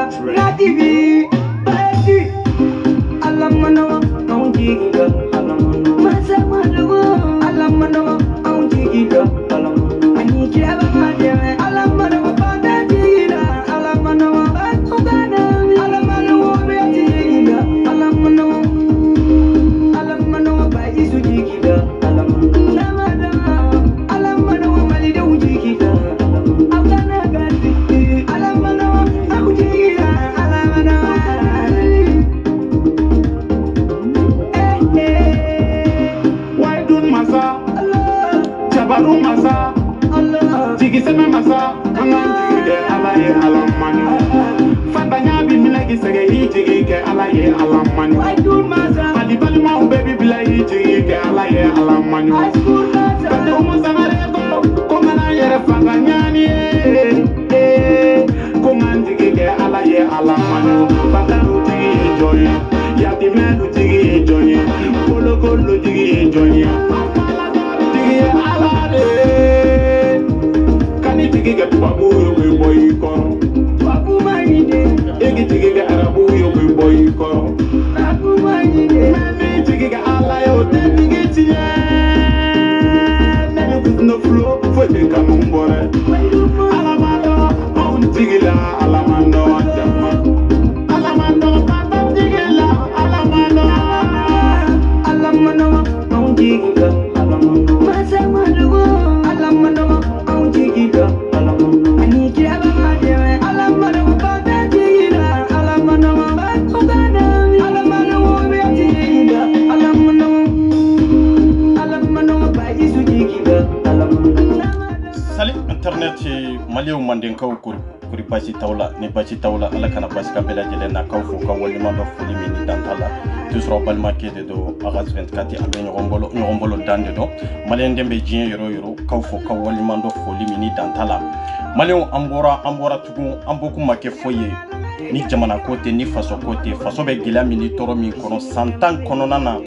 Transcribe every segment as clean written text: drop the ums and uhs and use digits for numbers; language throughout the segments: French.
nativi badi alamano onjiga alamano masamado alamano onjiga alamano ani kiraba mademe alamano badadira alamano bakogana alamano beatiga alamano baisujiga alamano namada alamano malide ujiga alamano gadi alamano ujiga alamano why don't masa jabaru masa jigi sema masa angan jigi alaye alamani fadanya bi milagi sege jigi ke alaye alamani why don't masa bali bali ma baby bilai jigi ke alaye alamani bande umu sanare ko ngana yere fadanya ni ko ngan jigi ke alaye alamani fadaru jigi joy ya di melu jigi joy kolo kolo jigi joy jigi alade kani jigi ke babu yo boy ko babu maide egi jigi ke arabu yo boy ko babu maide mani jigi ke alaye o te jigi tie nani with no flow fo te kamumbore alamando on jigi la alamando jama alamando papa jigi la alamando alamano onjiga alamano masamado alamano onjiga alamano ani kiraba mademe alamano badadira alamano bakogana alamano beatiga alamano baisujiga alamano Salut internet Maliou Mandenkaw kuri basi tawla ni basi tawla ala kana basi ka bela jelena kaw fo ka wali mando foli mini dantala tusro balma kede do agas 24 ambe nyogombolo dande do Malien dembe jien yoro kaw fo ka wali mando foli mini dantala Maliou ambora tugu amboku make foye ni jamana kote ni faso kote faso be gila mini toro min kono santan kono nana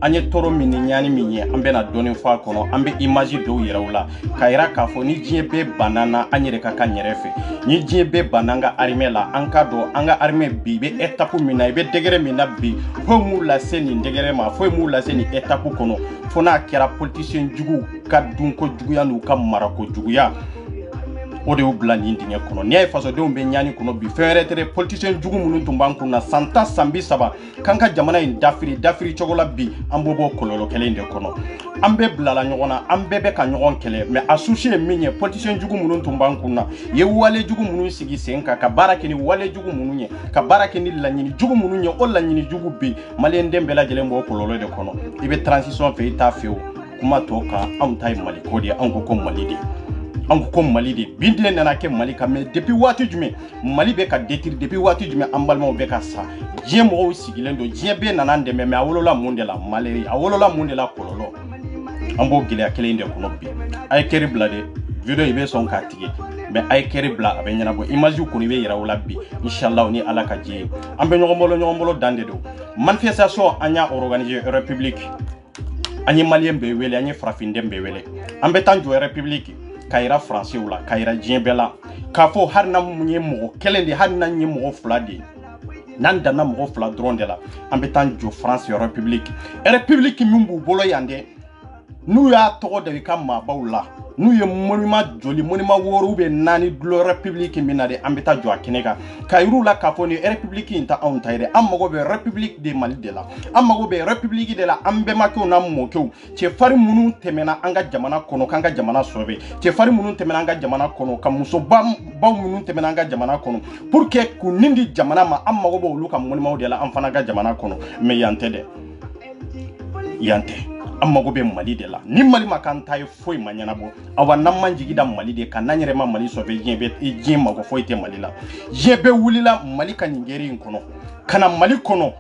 anye toro mini nyani minye ambe na doni fa kono ambe image do yirawla kaira kafo ni jiebe banana anyere kaka nyerefe ni jiebe bananga armela anka do anga arme bibe etapu mina ibe degere mina bi fo mu la seni degere ma fo mu la seni etapu kono fona kera politicien jugu ka dunko jugu ya nu ka marako jugu ya o de ubla ni ndinye kono ni ay faso de umbe nyani kono bi ferretere politicien jugu munun tumbanku na santa sambi saba kanka jamana in dafiri chogola bi ambobo kololo kelende kono ambe blala nyogona ambe be ka nyogon kele me associé minye politicien jugu munun tumbanku na ye wale jugu munun sigi senka ka barake ni wale jugu mununye ka barake ni lanyini jugu mununye o lanyini jugu bi malen dembe la jelembo kololo de kono ibe transition fe ita feo kuma toka am tay mali kodi anko ko malidi anko ko mali de bindine nana ke mali ka mais depuis wati jume mali be ka détruire depuis wati jume ambalma be ka sa jemo sigilendo jebe nana ndeme me awolola mondela maleri awolola mondela kololo ambo gile akele inde kono bi ay keri blade video ibe son ka tige mais ay keri bla abe nyana bo image ko ni be yira wala bi inshallah ni ala ka je ambe nyogombolo dande do manifestation anya organiser république anyi malien be wele anyi frafindem be wele ambe tanjo république kaira français wala kaira jiebela kafo har na munye mo kelende har na nyi mo flade nan dana mo fla drone de la ambe tanjo France république mumbu bolo yande nu ya to de kama bawla nu ye monument joli monument woru be nani glo république minade ambeta jo akinega kayru la kafoni république inta on tayre amago be république de Mali de la amago be république de la ambe mako na moko che fari munu temena anga jamana kono kanga jamana sobe che fari munu temena anga jamana kono kamuso bam munu temena anga jamana kono pour que kunindi jamana ma amago bo luka monument de la amfana ga jamana kono me yante amma go be Mali de la ni Mali makanta e foi manyana bo awa nan manjigi da Mali de kan nanyere ma Mali so be jien ma go foi te Mali la jebe wulila Mali kan ngeri nkono kana Mali kono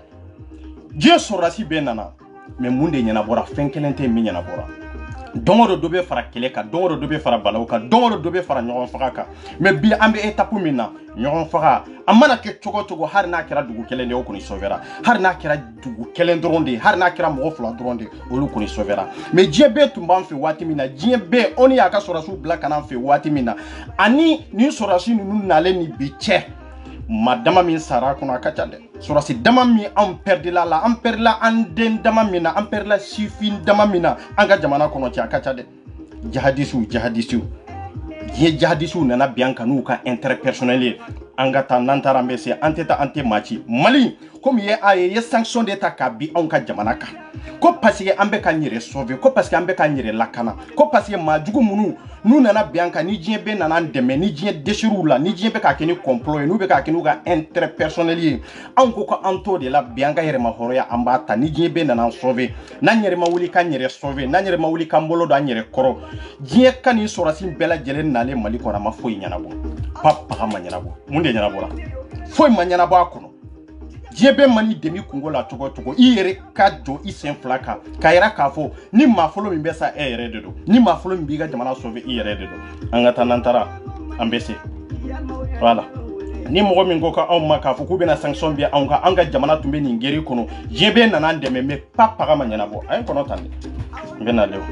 je sorasi be nana me munde nyana bora fenkelente mi nyana bora dongo do be fara keleka dongo do be fara balawka dongo do be fara nyon faka me bi ambe etapu mina nyon faka amana ke chogo har na kira dugu kelende okuni sovera har na kira dugu kelendronde har na kira mo fla dronde olukuni sovera me jebe tumban fi wati mina jebe oni aka sorasu black kana fi wati mina ani ni sorasu nunu nale ni biche ma dama min sara kono akacha de surasi dama mi an perdila la an perdila an den dama mina an perdila sifin dama mina an ga jamana kono ci akacha de jihadisu jihadisu nana bianka nu ka intérêt personnel anga ta nantara mbese anteta ante machi Mali comme ye aye sanction d'etat ka bi an ka jamana ka ko parce que ambe ka nyere sauver ko parce que ambe ka nyere lakana ko parce que majugu munu nu nana bianka ni djien be nana ndeme ni djien déchirou la ni djien be ka keni complot nu be ka keni ga intérêt personnel an ko ko anto de la bianka yere ma horoya ambata ni djien be nana sauver na nyere ma wuli ka nyere sauver na nyere ma wuli ka mbolo do nyere koro djien kani sorasin bela jelen nale Mali ko na ma foyi nyanabo papa ka manyanabo munde nyanabo la foyi manyanabo akono Diebe mani demi kungo la togo i yere ka jo i sen flaka ka yera ka fo ni ma folo min besa e yere de do ni ma folo min biga jamana sauver i yere de do angata nantara ambese voilà ni mo min go ka on ma ka fo ku bena sanction bi anga jamana tumbe ni ngeri kono diebe nana ndeme me papa ka manyana bo ay kono tande bena lew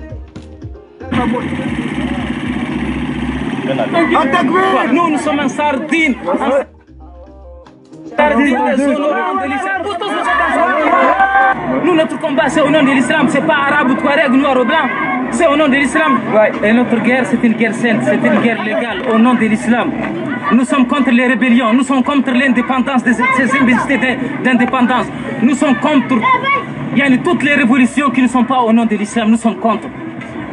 nous sommes en sardine. Nous, notre combat, c'est au nom de l'islam. C'est pas arabe ou touareg, noir ou blanc. C'est au nom de l'islam. Et notre guerre, c'est une guerre sainte, c'est une guerre légale, au nom de l'islam. Nous sommes contre les rébellions, nous sommes contre l'indépendance de ces universités d'indépendance. Nous sommes contre toutes les révolutions qui ne sont pas au nom de l'islam, nous sommes contre.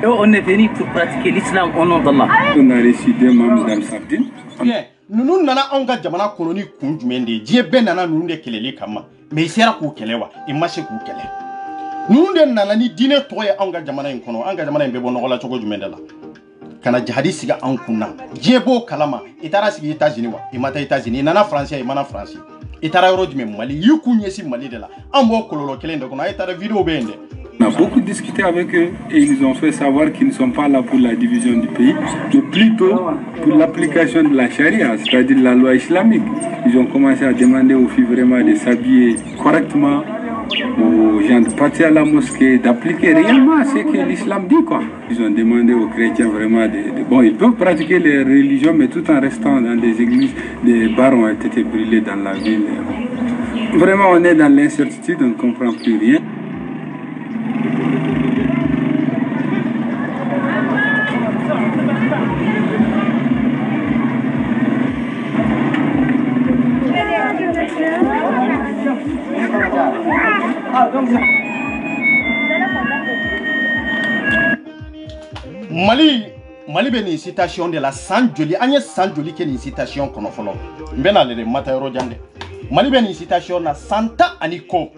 Et on est venu pour pratiquer l'islam au nom d'Allah. On a décidé, Mme Sardine. Bien, nous nana anga jamana koloni kunjumende diebe nana nunde kelele kama mais sera ku kelewa imashe ku kele nunde nana ni dine toye anga jamana inkono anga jamana imbe bono la chogo jumende la kana jihadi siga ankuna diebo kalama itara sigi États-Unis wa imata États-Unis nana français imana français itara euro jume Mali yuku nyesi Mali de la ambo kololo kelende kono itara vidéo bende. On a beaucoup discuté avec eux et ils nous ont fait savoir qu'ils ne sont pas là pour la division du pays, mais plutôt pour l'application de la charia, c'est-à-dire la loi islamique. Ils ont commencé à demander aux filles vraiment de s'habiller correctement, aux gens de partir à la mosquée, d'appliquer réellement ce que l'islam dit, quoi. Ils ont demandé aux chrétiens vraiment bon, ils peuvent pratiquer les religions, mais tout en restant dans des églises. Des bars ont été brûlés dans la ville. Vraiment, on est dans l'incertitude, on ne comprend plus rien. Mali be ni citation de la Sanjoli anye Sanjoli ke ni citation kono folo mbena le matayro jande Mali be ni citation na Santa Aniko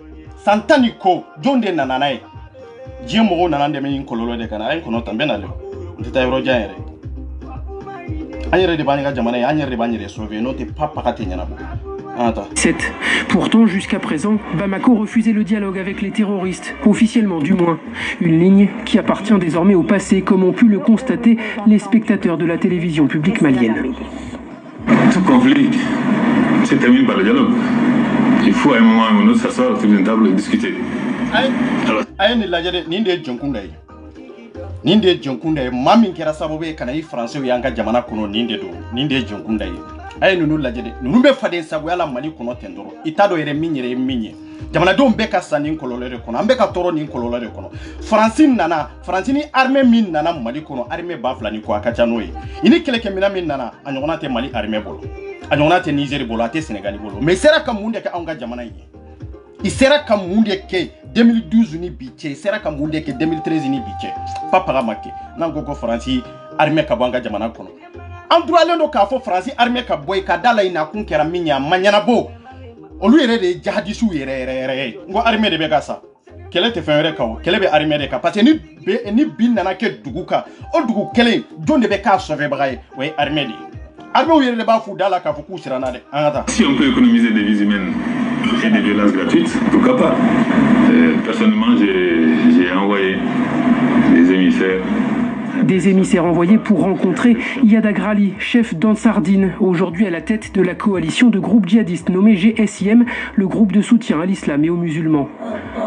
jonde nananae jemo nanande me yin kololo de kana ay kono tambena le matayro jande anyere de bani ga jamana anyere de bani sauver no te papa ka tenyana bo. Pourtant, jusqu'à présent, Bamako refusait le dialogue avec les terroristes, officiellement du moins. Une ligne qui appartient désormais au passé, comme ont pu le constater les spectateurs de la télévision publique malienne. Tout conflit se termine par le dialogue. Il faut à un moment ou un autre s'asseoir autour d'une table et discuter. Ninde jonkunda mamin kera sabobe kana yi français yanga jamana kono ninde jonkunda ay nunu lajede nunu be fade sabu ala Mali kono tendoro itado yere minye jamana don be ka sanin kololere kono ambe ka toro nin kololere kono France ni armée min nana Mali kono armée ba flani ko akacha noyi ini keleke mina min nana anyona te Mali armée bolo anyona te Niger bolo ate Sénégal bolo mais sera kam munde ka anga jamana yi isera kam munde ke 2012 ni biche sera kam munde ke 2013 ni biche papa ga makke nango ko France armée ka banga jamana kono Androalendo do ka fo France armée ka boy ka dala ina kun kera minya manyana bo olu yere de jihadisu yere ngo armée de begasa kele te fenre ka kele be armée de ka parce que ni bin nana ke duguka o dugu kele jonde be ka sauver bagaye way armée de armée yere de ba fu dala ka fu ku sirana de angata. Si on peut économiser des vies humaines et des violences gratuites, pourquoi pas. Personnellement, j'ai envoyé des émissaires Des émissaires envoyés pour rencontrer Iyad Agrali, chef d'Ansardine, aujourd'hui à la tête de la coalition de groupes djihadistes nommé GSIM, le groupe de soutien à l'islam et aux musulmans.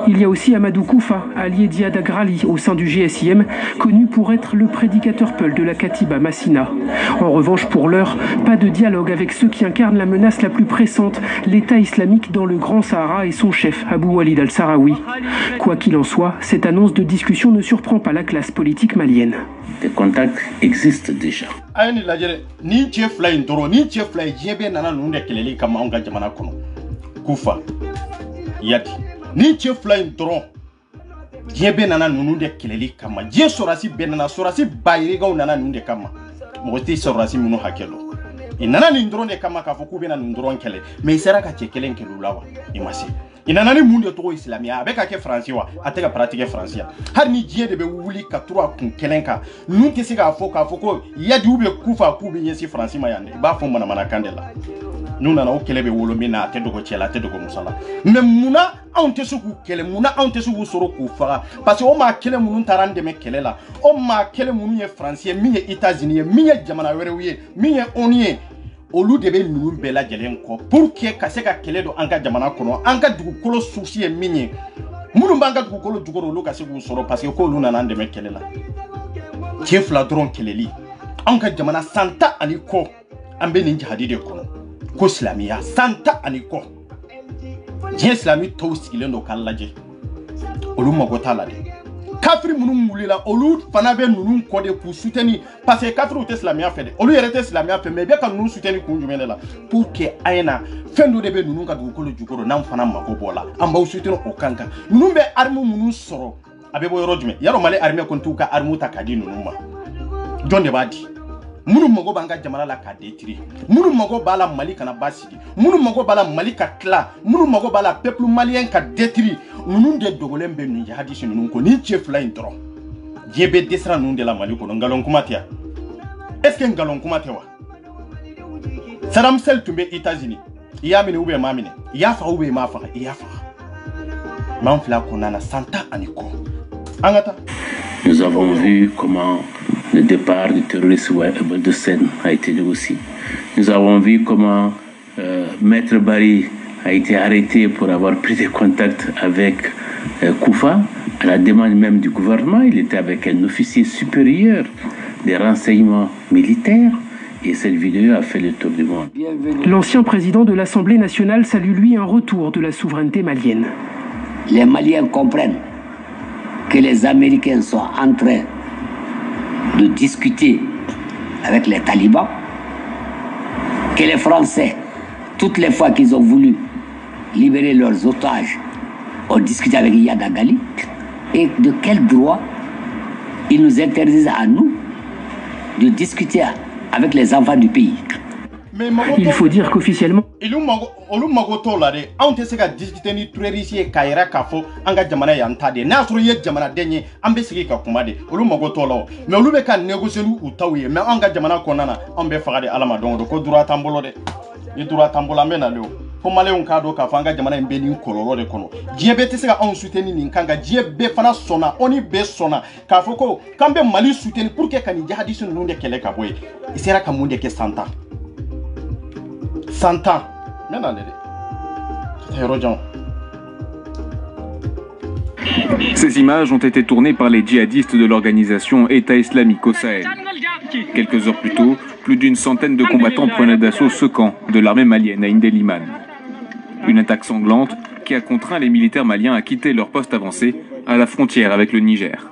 Il y a aussi Amadou Koufa, allié d'Iyad Agrali au sein du GSIM, connu pour être le prédicateur Peul de la Katiba Massina. En revanche, pour l'heure, pas de dialogue avec ceux qui incarnent la menace la plus pressante, l'État islamique dans le Grand Sahara et son chef, Abou Walid al-Sahraoui. Quoi qu'il en soit, cette annonce de discussion ne surprend pas la classe politique malienne. Des contacts existent déjà. Koufa, Yadi, ni che fly drone. Diebe nana nunu de keleli kama. Die sorasi benana sorasi bayiriga nana nunu de kama. Moti sorasi munu hakelo. Inana ni drone de kama ka foku bena nunu drone kele. Me isera ka chekelen kelu lawa. Imasi. Inana ni munde to islamia abeka ke franciwa ateka pratique francia. Har ni die de be wuli ka trois kun kelenka. Nu ke siga foko Yadi ube Koufa kubi yesi franci mayande. Ba fo mana kandela. Nous n'avons pas de wolomina te dogo chela te dogo musala mais muna on te suku kele muna on te suku soro ku fara parce que o ma kele munu tarande me kele la o ma kele munu ye français mi ye États-Unis mi ye jamana were wiye mi ye onie olu de be nunu bela jelen ko pour que ka se ka kele do anka jamana kono anka dugu kolo susi ye minye munu banga dugu kolo dugoro lu ka se ku soro parce que ko lu nana de me kele la chef la dron keleli anka jamana santa ani ko ambe ninja hadide kono ko islamia santa aniko je islami to sigile no kallaje olu magota la de kafri munu mulila olu fana be nunu ko de ku souteni parce que kafri ou islamia fait de olu yerete islamia fait mais be ka nunu souteni ku jumene la pour que ayena fendo de be nunu ka du ko jukoro nam fana mako bola amba souteni o kanka nunu be armu munu soro abe bo yoro jume yaro male arme kon tuka armu takadi nunu ma jonde badi munu mago banga jamana la ka detri munu mago bala mali kana basigi munu mago bala mali ka kla munu mago bala peuple malien ka detri nunu de dogolembe nu hadisi nunu ko ni chef la intro jebe desra nunu de la mali ko ngalon kumatia est-ce que ngalon kumatia wa Saddam Hussein tumbe États-Unis ya mine ube mamine ya fa ube ma fa ya fa manfla ko nana santa aniko angata. Nous avons vu comment le départ du terroriste de Sen a été négocié. Nous avons vu comment Maître Barry a été arrêté pour avoir pris des contacts avec Koufa, à la demande même du gouvernement. Il était avec un officier supérieur des renseignements militaires et cette vidéo a fait le tour du monde. L'ancien président de l'Assemblée nationale salue lui un retour de la souveraineté malienne. Les Maliens comprennent que les Américains sont en train de discuter avec les talibans, que les Français, toutes les fois qu'ils ont voulu libérer leurs otages, ont discuté avec Iyad Agrali, et de quel droit ils nous interdisent à nous de discuter avec les enfants du pays. Il faut dire qu'officiellement... olu mago to la de on te se ka discuter ni trérisier kaira kafo anga jamana yantade na suru ye jamana denye ambe sigi ka kuma de olu mago to la mais olu be ka négocier lu utawiye mais anga jamana konana ambe fagade alama don do ko dura tambolo de ni dura tambola mena leo fo maleon ka do ka fanga jamana mbe ni koloro de kono jiebe te se ka on soutenir ni kanga jiebe fana sona oni be sona ka fo ko kambe mali soutenir pour que kan jihadisu nunde kele ka boy isera ka munde ke santa Ces images ont été tournées par les djihadistes de l'organisation État islamique au Sahel. Quelques heures plus tôt, plus d'une centaine de combattants prenaient d'assaut ce camp de l'armée malienne à Indeliman. Une attaque sanglante qui a contraint les militaires maliens à quitter leur poste avancé à la frontière avec le Niger.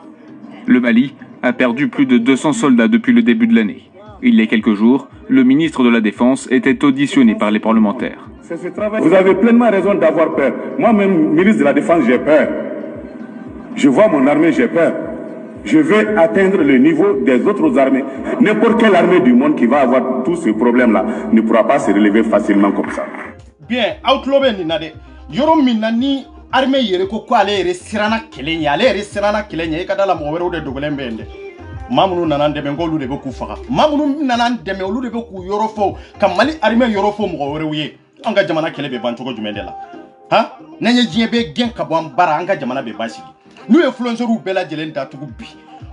Le Mali a perdu plus de 200 soldats depuis le début de l'année. Il y a quelques jours, le ministre de la Défense était auditionné par les parlementaires. Vous avez pleinement raison d'avoir peur. Moi-même, ministre de la Défense, j'ai peur. Je vois mon armée, j'ai peur. Je vais atteindre le niveau des autres armées. N'importe quelle armée du monde qui va avoir tous ces problèmes-là ne pourra pas se relever facilement comme ça. Bien, outlobe ni nade. Yoro minani armée yere ko ale resirana kelenya, ale resirana kelenya e kadala mo wero de dogolembe ende. Mamunu nanan deme ngolu de beku faka mamunu nanan deme olu de beku yorofo kamali arime yorofo mo werewiye anga jamana kelebe banchoko jumendela ha nenye jiebe gen kabwan bara anga jamana be basigi nu influenceru bela jelen datugu bi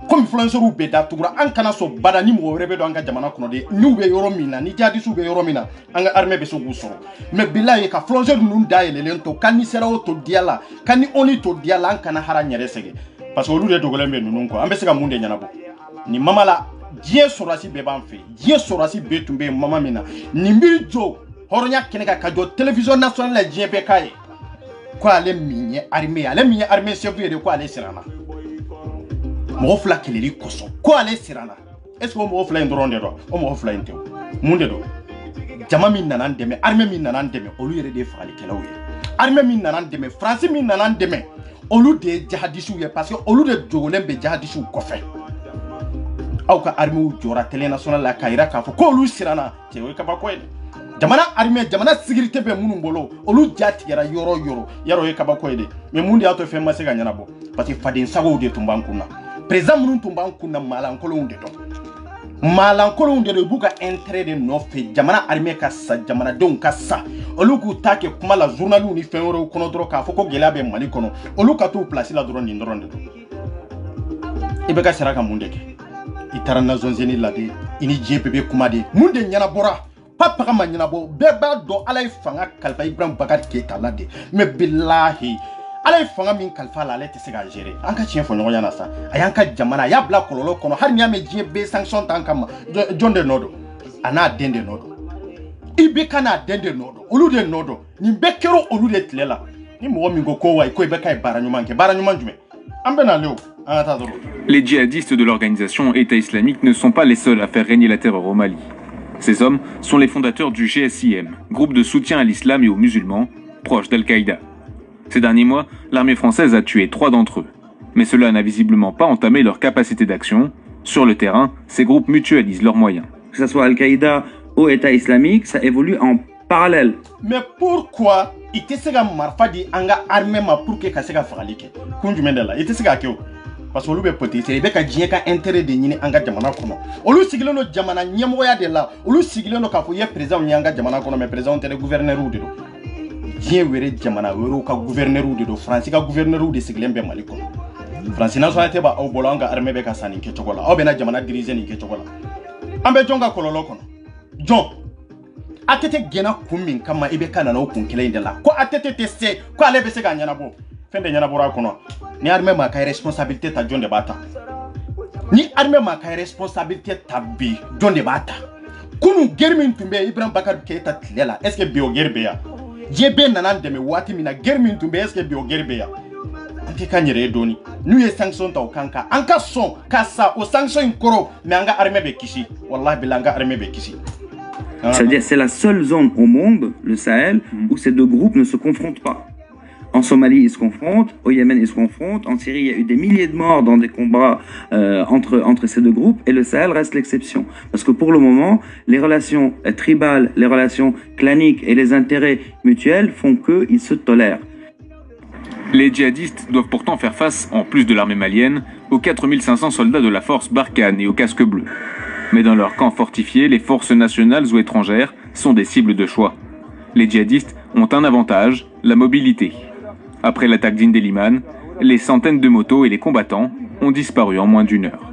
comme influenceur ou beda tugura an kana so bada ni mo rebe do anga jamana kono de ni ube yoro mina ni jadi su be yoro mina anga armée be so gusoro mais billahi ka influenceur nun daele lento kan ni sera o to diala kan ni oni to diala an kana hara nyere sege parce que olu de dogolembe nunun ko ambe sega munde nyana bo ni mama la die sorasi be ban fe die sorasi be tumbe mama mina ni mbi jo horonya keneka ka jo télévision nationale la die be kai ko ale minye armée chef de ko ale sirana mo fla keleri koso ko ale sirana est-ce que mo fla ndronde do o mo fla inte munde do jama min nanan deme armée min nanan deme olu yere de faali kelawe armée min nanan deme France min nanan deme olu de jihadisu ye parce que olu de jogolen be jihadisu kofe aw ka armée u jora télé nationale la kaira ka fo ko olu sirana tewe ka ba ko jamana armée jamana sécurité be munu bolo olu jatigera yoro ye ka ba ko mais mundi ato fe ma se ga nyana bo parce que fadin sago de tumbankuna président munu tumbankuna malankolo unde do malankolo unde do buka intérêt de no fe jamana armée ka sa jamana don ka sa olu ku take kuma la journalu ni fenro kono dro ka fo ko gela be mali kono olu ka to place la dron ni ndronde do ibe ka sera ka munde ke itara na zonzeni la de ini jpp kuma de munde nyana bora papa ka manyana bo beba do alay fanga kalfa Ibrahim Bakar Keita la de mais billahi alay fanga min kalfa la te se ga gérer an ka chien fo nyogo yana sa ayan ka jamana ya bla kololo kono har nyame jb sanction tan kama jonde nodo ana dende nodo ibe kana dende nodo olu de nodo ni bekero olu de tlela ni mo mi go ko way ko ibe kay baranyuma jume ambe na leo ata doro. Les djihadistes de l'organisation État islamique ne sont pas les seuls à faire régner la terreur au Mali. Ces hommes sont les fondateurs du GSIM, groupe de soutien à l'islam et aux musulmans, proche d'Al-Qaïda. Ces derniers mois, l'armée française a tué 3 d'entre eux. Mais cela n'a visiblement pas entamé leur capacité d'action. Sur le terrain, ces groupes mutualisent leurs moyens. Que ce soit Al-Qaïda ou État islamique, ça évolue en parallèle. Mais pourquoi il te sega marfa di anga armée ma pour que kasega fralike kunju mendela il te sega keo parce que olu be pote c'est be ka djien ka intérêt de nyini anga jamana kono olu sigileno jamana nyemo ya de la olu sigileno ka fo ye président nyanga jamana kono mais président tele gouverneur ou de do djien wéré jamana wéro ka gouverneur ou de do France ka gouverneur ou de sigilen be mali kono France nationalité ba au bolanga armée be ka sani ke chokola o be na jamana diriger ni ke chokola ambe jonga kololo kono jon atete gena kummin kama ibe kana na okun kile indela ko atete teste ko ale be se ga nyana bo fende nyana bora kono ni armée ma kay responsabilité ta jonde bata ni armée ma kay responsabilité ta bi jonde bata kunu germin tumbe Ibrahim Bakar Keita tlela est-ce que bio gerbe ya jebe nanan deme wati mina germin tumbe est-ce que bio gerbe ya anti kanyere doni nu ye sanction ta kanka anka son kasa o sanction koro mais anga armée be kishi wallahi bilanga armée be kishi. C'est-à-dire c'est la seule zone au monde, le Sahel, où ces deux groupes ne se confrontent pas. En Somalie, ils se confrontent, au Yémen, ils se confrontent, en Syrie, il y a eu des milliers de morts dans des combats entre ces deux groupes, et le Sahel reste l'exception. Parce que pour le moment, les relations tribales, les relations claniques et les intérêts mutuels font qu'ils se tolèrent. Les djihadistes doivent pourtant faire face, en plus de l'armée malienne, aux 4500 soldats de la force Barkhane et aux casques bleus. Mais dans leur camp fortifié, les forces nationales ou étrangères sont des cibles de choix. Les djihadistes ont un avantage, la mobilité. Après l'attaque d'Indeliman, les centaines de motos et les combattants ont disparu en moins d'1 heure.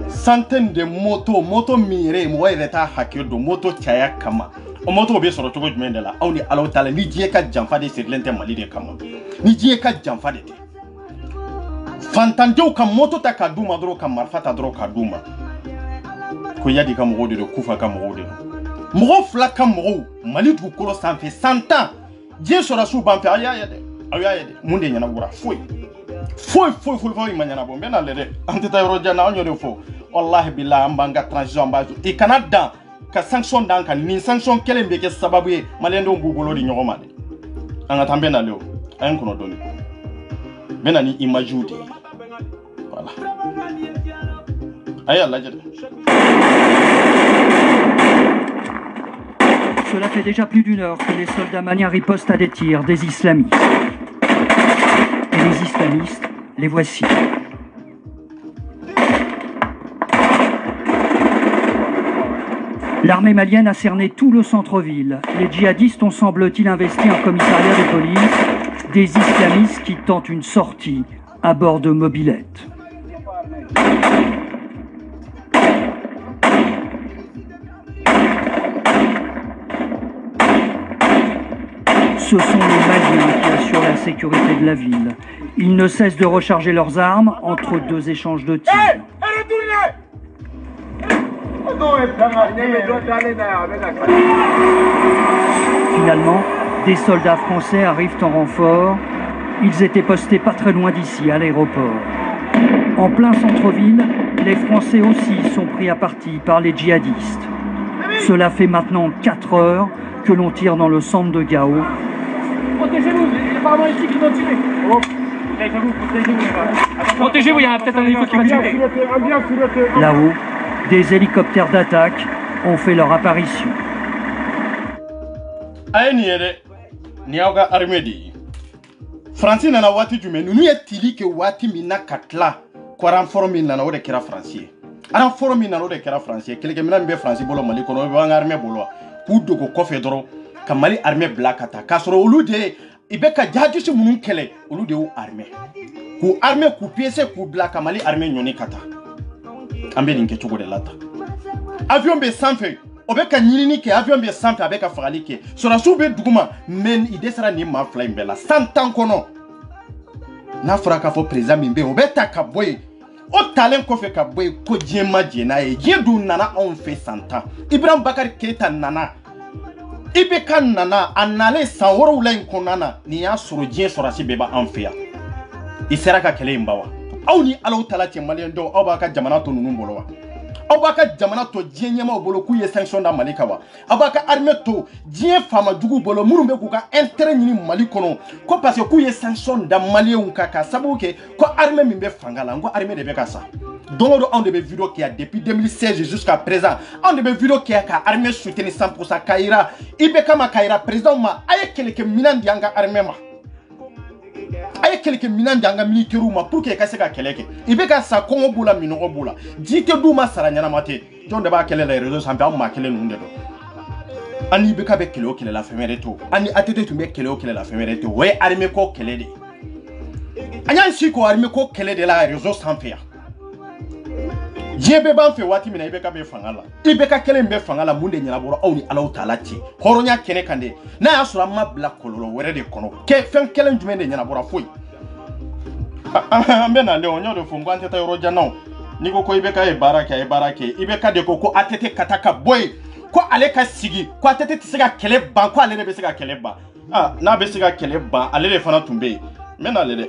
Centaines de motos mirées, moi reta hacker de moto chaya kama. O moto be soro togo jumende la awni alaw tala ni die ka jamfa de sirlente mali de kama. Ni die ka jamfa de. Fantanjo ka moto ta ka duma dro ka marfata dro ka duma. Ko yadi ka mogo de kufa ka mogo de. Mogo fla ka mogo mali du kolo sanfe 100 ans. Die sora su ban fe aya de. Aya de munde nyana wura foi manyana bo mena lede antita yoro jana onyo de fo wallahi billahi ambanga transition ambazo e Canada ka sanction dan kan ni sanction kele mbeke sababu e malendo mbugolo di nyogoma de anga tambe na leo ayen kono doni mena ni image de voilà aya la jede. Cela fait déjà plus d'1 heure que les soldats maliens ripostent à des tirs des islamistes. Et les islamistes, les voici. L'armée malienne a cerné tout le centre-ville. Les djihadistes ont, semble-t-il, investi un commissariat de police, des islamistes qui tentent une sortie à bord de mobylettes. Ce sont les Maliens qui assurent la sécurité de la ville. Ils ne cessent de recharger leurs armes entre deux échanges de tirs. Finalement, des soldats français arrivent en renfort. Ils étaient postés pas très loin d'ici, à l'aéroport. En plein centre-ville, les Français aussi sont pris à partie par les djihadistes. Cela fait maintenant 4 heures que l'on tire dans le centre de Gao. Protégez-vous, il est apparemment ici qui vont tuer. Protégez-vous, il y a peut-être un hélico qui va tuer. Là-haut, des hélicoptères d'attaque ont fait leur apparition. Niaga Armedi. Francis nana wati jume nous est tili que wati mina katla ko renformer nana o de kera français. Renformer nana o de kera français. Quelqu'un mina be français bolo mali kono be wanga armée bolo. Ku dogo kofe doro ka mali armée blakata kasoro olu de ibeka jaji ci munun kele olu de o armée. Ku armée ku pièce ku blaka mali armée nyoni kata. Ambe ninke chugo de lata. Avion be sanfe obeka nyini ke avion be sanfe abeka fagali ke sora sube duguma men idesara ni ma fly mbela 100 ans kono na fraka fo président mimbe obeta ka boy o talent ko fe ka boy ko jema jena e jedu nana on fait 100 ans Ibrahim Bakar Keita nana ibeka nana anale saworo ulain konana ni ya soro je sora si beba en fait isera ka kele mbawa awni alaw talati malien do obaka jamana to nunu bolowa Abaka jamana to dienyama obolo ku ye sanction da Malika wa abaka armée to dien fama dugu bolo murumbe ku ka intérêt ni Mali kono ko parce que ku ye sanction da Mali un kaka sabuke ko armée mimbe fangala ngo armée de bekasa donc on de vidéo qui a depuis 2016 jusqu'à présent on de vidéo qui a ka armée soutenir 100% Kaira ibeka ma Kaira président ma aye keleke minandi anga armée ma aye quelques minans d'anga militaire ma pour que kaseka keleke ibeka sa kongo bula minogo bula jite duma saranyana mate jon de ba kele les réseaux sans pas ma kele nunde do ani beka be kele o kele la femere to ani atete to be kele o kele la femere to we armée ko kele de anya si ko armée ko kele de la réseaux sans faire jebe ban fe wati mina ibeka be fangala ibeka kele mbe fangala munde nyala boro awni alaw talati horonya kene kande na ya sura mabla kololo were de kono ke fen kele njumende nyala boro foi ambe na le onyo de fungu anteta yoro jana niko ko ibeka e barake ibeka de ko atete kataka boy ko ale ka sigi ko atete tisiga kele ban ko ale be siga kele ban na be siga kele ban ale le fana tumbe mena le de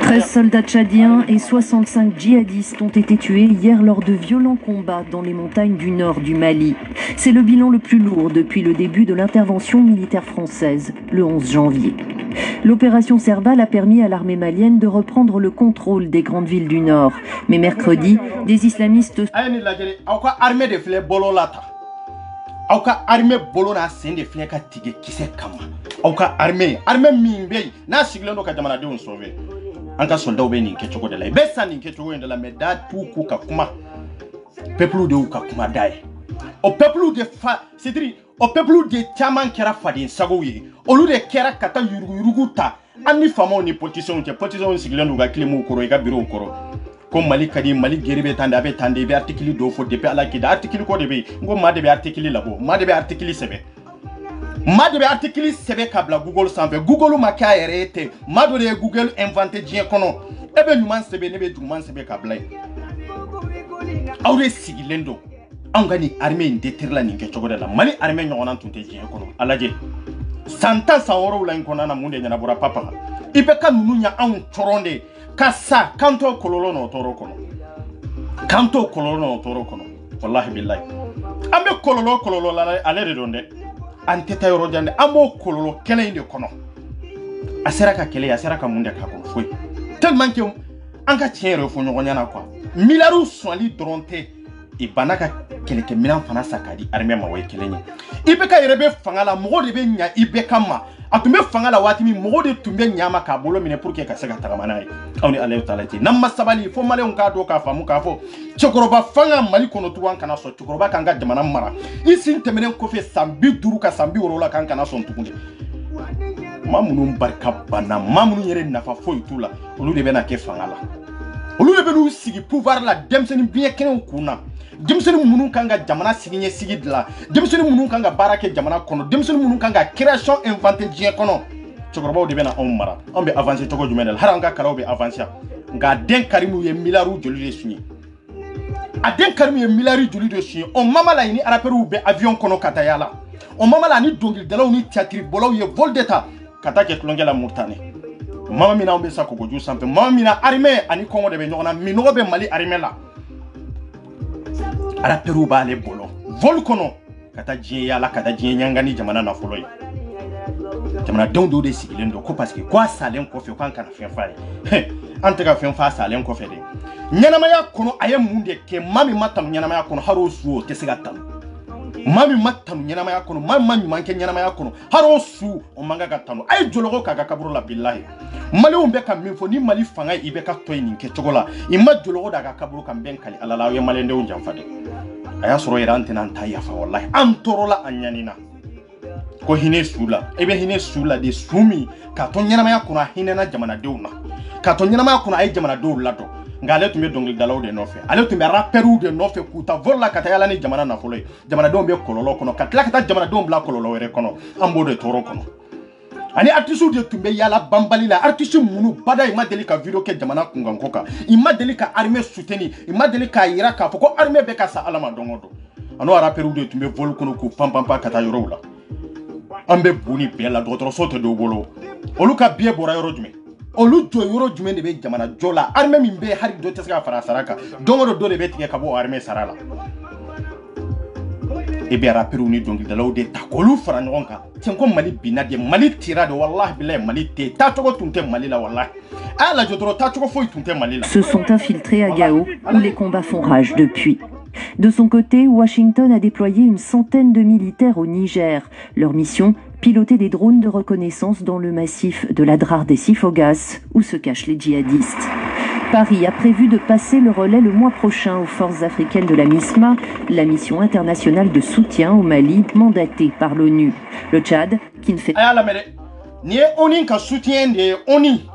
13 soldats tchadiens et 65 djihadistes ont été tués hier lors de violents combats dans les montagnes du nord du Mali. C'est le bilan le plus lourd depuis le début de l'intervention militaire française, le 11 janvier. L'opération Serval a permis à l'armée malienne de reprendre le contrôle des grandes villes du nord. Mais mercredi, des islamistes... Auka armée bolona sende fleka tige kise kama auka armée mimbe na siglendo ka jamana de on sauver anka soldat be ni ke choko de la besa ni ke choko de la meda tout ku ka kuma peuple de ka kuma dai au peuple de fa c'est-à-dire au peuple de taman kera fadin sagoyi olu de kera kata yuruguta ani famo ni politiciens siglendo ga klemu koro e ga bureau koro comme Mali kadi Mali geribe tande abe tande be article do fo depuis ala ki da article ko de be ngo ma de be article labo ma de be article sebe kabla Google sanve Google ma ka erete ma do de Google inventé dien kono ebe nyuman sebe ne be nyuman sebe kabla awre sigilendo angani armée ndetirla ninke chogo de la Mali armée nyona tunte dien kono alaje santa saworo la nkona na munde nyana bora papa ibe ka nunya an choronde kasa kanto kololo no toro kono wallahi billahi ambe kololo la ale redonde anteta yoro jande amo kololo kele inde kono asera ka munde ka kono foi tellement que anka tiere fo nyogo nyana kwa milaru swali dronte ibanaka keleke milan fana sakadi armée ma way kelenyi ibeka yerebe fangala mo de be nya ibeka ma atumbe fangala wati mi mo de tumbe nyama ka bolo mine pour que ka sega tagamana ay awni Allah taala ti namma sabali fo male on ka do ka famu ka fo chokoroba fanga Mali kono tuwan kana so chokoroba kanga jamana mara isin temenen ko fe sambi duru ka sambi worola kan kana so ntukunde mamunu barka bana mamunu yere nafa foyi tula olu de bena ke fanga la olu de benu sigi pouvoir la demseni bien kenen kuna demseni munu kanga jamana sigi sigi la demseni munu kanga barake jamana kono demseni munu kanga création inventer bien kono chokorobaw de bena on mara on be avancer togo jumel haranga karaw be avancer nga den karimu ye milaru joli de sunyi a den karimu ye milaru joli de sunyi on mama la ni araperu be avion kono katayala on mama la ni dongil dalaw ni théâtre bolaw ye vol d'état kata ke tlongela murtane mama mina on be sa ko goju sampe mama mina armée ani kongo de be nyona minogo be mali armée la araperu ba le bolo vol kono kata jie yala kata jie nyangani jamana na folo yi jamana dondo de sigilendo ko parce que quoi salen ko fe kan kana fen faye ante ka fen fa salen ko fe de nyanama ya kono aye munde ke mami matam nyanama ya kono haro suo te siga tan mami matam nyanama ya kono mami manke nyanama ya kono haro su o manga ga tanu ay jologo kaga kaburu la billahi mali umbe ka minfo ni mali fanga ibe ka toy ni ke chogola imma jologo daga kaburu kan ben kali alala ye malende on jamfade aya soro irante nan tayya fa wallahi antorola anyanina ko hine sula ebe hine sula de sumi ka to nyana ma yakuna hine na jamana deuna ka to nyana ma yakuna ay jamana do lado ngale tumbe dongli dalaw de nofe ale tumbe rapperu de nofe kuta volla kata yala ni jamana na folo jamana do be kololo kono katla kata jamana do bla kololo were kono ambo de toro kono ani artisu de tumbe yala bambali la artisu munu bada ima delika video ke jamana kungankoka ima delika armée souteni ima delika iraka foko armée be ka sa alama dongodo ano rapperu de tumbe vol kono ku pampampa kata yorowla ambe buni bela dotoro sote do bolo oluka bie bora yoro jume olu jo yoro jume de be jamana jola armée min be hari do tesga fara saraka dongo do le be tige kabo armée sarala e be rapperu ni dongi dalaw de takolu fara ngonka tenko mali binade mali tira de wallahi billahi mali te ta togo tunte mali la wallahi ala jotoro ta togo foi tunte mali la se sont infiltrés à Gao où les combats font rage depuis. De son côté, Washington a déployé une centaine de militaires au Niger. Leur mission, piloter des drones de reconnaissance dans le massif de l'Adrar des Sifogas, où se cachent les djihadistes. Paris a prévu de passer le relais le mois prochain aux forces africaines de la MISMA, la mission internationale de soutien au Mali mandatée par l'ONU. Le Tchad, qui ne fait pas... Ni oni ka soutien de oni.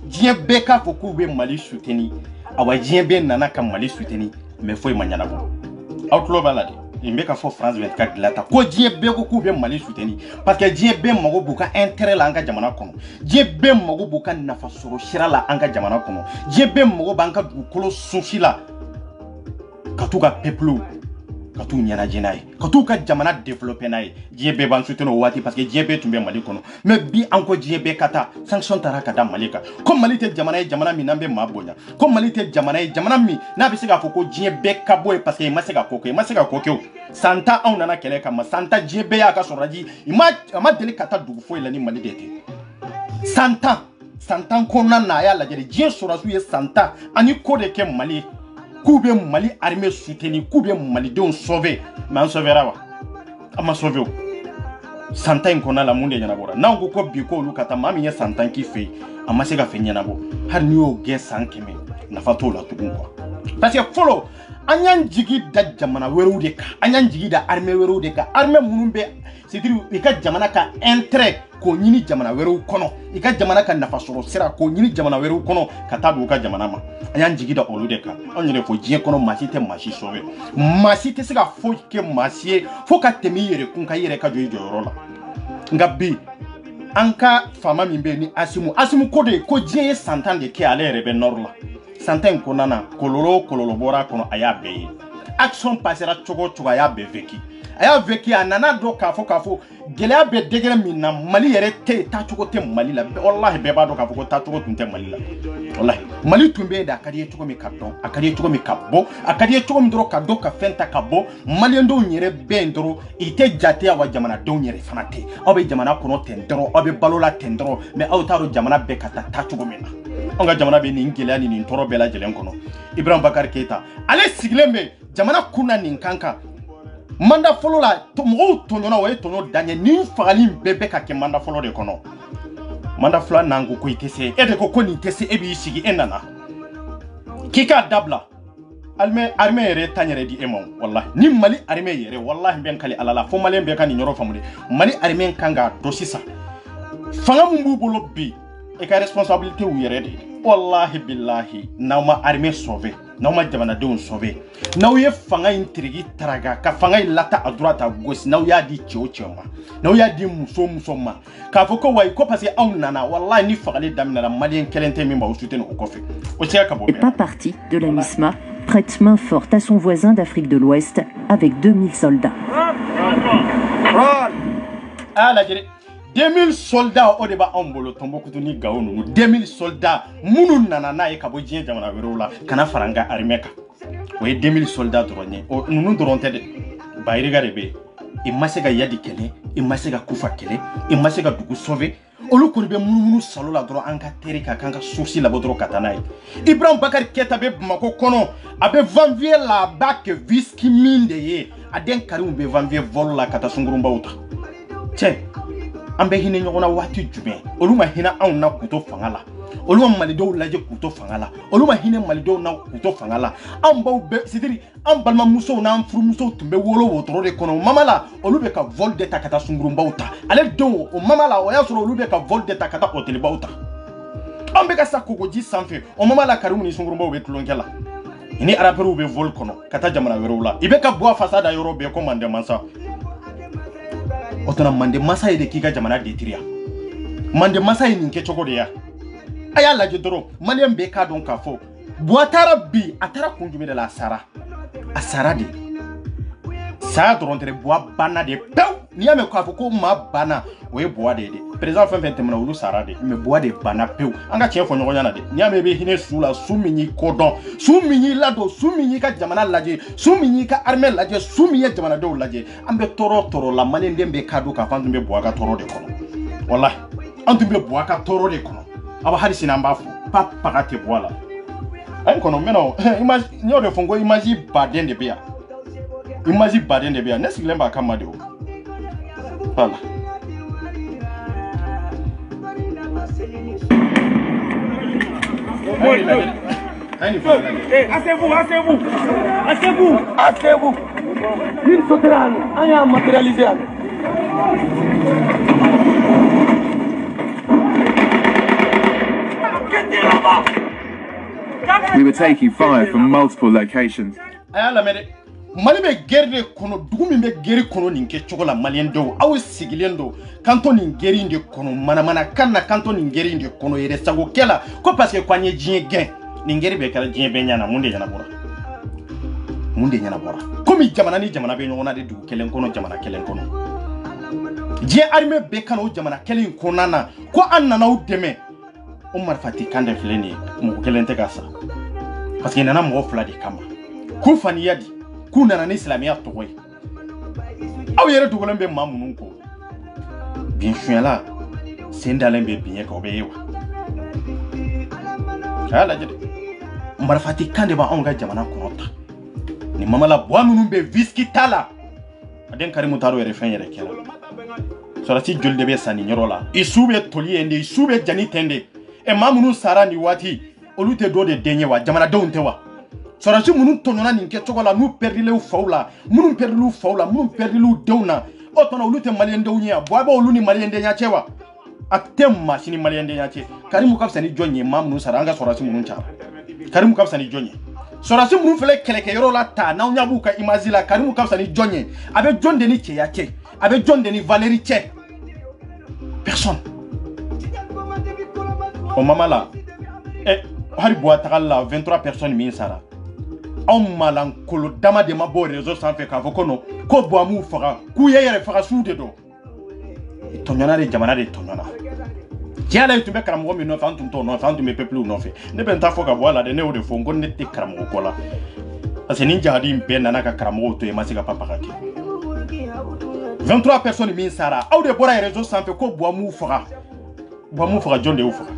Dien beka foku be Mali souteni. Awa dien be nana ka Mali souteni. Mais faut y manyana bon. Outlaw balade. Il me ka fo France 24 lata. Ko dien be ko ku be Mali souteni. Parce que dien be mago buka intérêt la anga jamana kono. Dien be mago buka nafa soro shira la anga jamana kono. Dien be mago banka du kolo sushi la. Katuka peplu. Katu nyana jenai. Katuka jamana développer nai. Dien be ban souteno wati parce que dien be tumbe Mali kono. Mais bi anko dien be kata sanction taraka da Malika. Comme Mali te jamana mi nambe mabonya. Comme Mali te jamana mi na bi sega foko dien be kaboy parce que masega koko. Santa on nana kele kama santa dien be ya ka soraji. Ima deli kata dugu fo ilani Mali dete. Santa kona na ya la jere dien sorazu ye santa ani kode ke Mali. Koube Mali armée soutenu, koube Mali de on sauver, mais on sauvera wa. Ama sauver. Santan kona la munde nyana bora. Na ngoko biko lukata mami ya santan ki fe. Ama sega fe nyana bo. Har ni o ge sankeme. Na fato la tukun kwa. Parce que follow anyan jigi da jamana weru de ka. Anyan jigi da armée weru de ka. Armée munumbe c'est-à-dire ika jamana ka intérêt ko nyini jamana weru kono. Ika jamana ka nafa soro sira ko nyini jamana weru kono kata do ka jamana ma. Anyan jigi da olu de ka. Onyere fo jien kono masite mashi sowe. Masite sega fo ke masie fo ka temi yere kun ka yere ka joyi joro la. Ngabi anka fama mimbe ni asimu kode ko jien santan de ke ale rebe norla. Santan konana kololo bora kono aya be. Action passera chogo aya be veki. Aya veki anana do kafo gelea be degere minna Mali yere te ta chogo te Mali la. Wallahi be ba do kafo ko ta chogo tunte Mali la. Wallahi Mali tumbe da akadiye chogo mi kadon, akadiye chogo mi kabbo, akadiye chogo mi dro kado ka fenta kabbo, Mali ndo nyere be ndro ite jate awa jamana do nyere fanate. Obe jamana kono tendro, obe balola tendro, me autaro jamana be kata ta chogo mina. Onga jamana be ni ngela ni ntoro bela jelen kono. Ibrahim Bakar Keita. Ale siglembe jamana kuna ni nkanka. Manda folo la to mo to nyona we to no danye ni fagali bebe ka ke manda folo de kono. Manda folo nangu ko itese ede ko koni itese ebi sigi enana. Kika dabla. Armée yere tanyere di emon wallahi ni Mali armée yere wallahi ben kali alala fo Mali be kan nyoro famule Mali armée kanga dosisa fanga mun b'u bolo bi e ka responsabilité u yɛrɛ de wallahi billahi n'aw ma armée sauver n'aw ma jamanadenw sauver n'aw ye fanga in tirigi taraga ka fanga in lata à droite à gauche n'aw y'a di cɛ o cɛ ma n'aw y'a di muso muso ma k'a fɔ ko wayi ko parce que aw nana wallahi ni fagali daminɛra malien kelen tɛ min b'aw soutenir o kɔfɛ o cɛ ka bɔ n'est pas parti de la MISMA prête main forte à son voisin d'Afrique de l'Ouest avec 2000 soldats. Ah la jere 2000 soldats au débat en bolo Tombouctou ni Gao nous 2000 soldats munu nana na e ka bo jien jamana wero la kana faranga armée ka o 2000 soldats drone o nous dronte de bayriga rebe e masega yadi kele e masega kufa kele e masega dugu sauver olu ko be munu salo la dro anka terika kanka souci la bodro katana Ibrahim Bakar Keta be mako kono abe vanvier la bac viski minde ye aden karim be vanvier vol la kata sungurumba uta che ambe hine nyona wati jumé oluma hina aw na kuto fangala oluma malido laje kuto fangala oluma hine malido na kuto fangala ambaw be sidiri ambalma muso na amfuru muso tumbe wolo wotoro de kono mamala olube ka vol de takata sungurumba uta ale don o mamala o ya soro olube ka vol de takata hotel bauta ambe ka sakogoji sanfe o mamala karimu ni sungurumba we tulonkela ini araperu be vol kono kata jamana werula ibe ka boa fasada yoro be commande mansa otona mande masa de kika jamana detria mande masa ni nke choko de ya aya la jedoro mande mbe ka don kafo boatara bi atara kunjume de la sara asara de sa dorontere boa bana de pew ni ame ko afoko ma bana we boa de président fen fen temna ulu sara de me boa de bana pew anga chien fo nyonya na de ni ame be hine sula suminyi kodon suminyi lado suminyi ka jamana laje suminyi ka armée laje suminyi jamana do laje ambe toro la mane ndembe kadu ka fandu be boa ka toro de kono wallahi antu be boa ka toro de kono aba hadisi na mbafu papa ka te boa la ay kono meno image nyo de fongo image baden de bia image baden de bia nesi lemba kama de o voilà. Asseyez-vous. L'une sautera, on a matérialisé. We were taking fire from multiple locations. Mali be guerre kono dugu min be guerre kono nin ke chogola malien do aw sigilen do kanto nin guerre inde kono mana kanna kanto nin guerre inde kono yere sago kela ko parce que kwanye jien gen nin guerre be kala jien be nyana munde nyana bora komi jamana ni jamana be nyona de dugu kelen kono jamana kelen kono jien armée be kano jamana kelen kono na ko annana u deme Omar Fati Kande fleni mo kelen te gasa parce que nana mo fla de kama ku fani yadi kuna na islamia toy aw yere dugolen be mamunun ko bien fuela sendalen be bien ko be yewa ala jede marfati kande ba on ga jamana ko ta ni mamala boamunun be viski tala aden karimu taro yere fen yere kela sorati jolde be sani nyorola isube toli ende isube jani tende e mamunun sara ni wati olute do de denye wa jamana donte wa Sorachi munun tonona ninke chokola nu perdile u faula munun perdilu deuna otona ulute malien deunya boaba uluni malien de nyachewa atem machine malien de nyache karimu kapsa ni jonye mamnu saranga sorachi munun cha karimu kapsa ni jonye sorachi munun fele keleke yoro la ta na nya buka imazila karimu kapsa ni jonye abe jonde ni che yache abe jonde ni Valérie che personne o mamala hari boatala 23 personnes min sara on malan kolo dama de mabo réseau sans fait ka fokono ko boamu faga ku yere faga sude do tonyana de jamana de tonyana jala yutumbe karamo mi no fantum to no fantum me peuple no fe ne ben ta foka boala de ne o de fongo ne te karamo kola parce ninja hadi mpe nana ka karamo to e masika papa kake 23 personnes min sara au de bora réseau sans fait ko boamu faga jonde u faga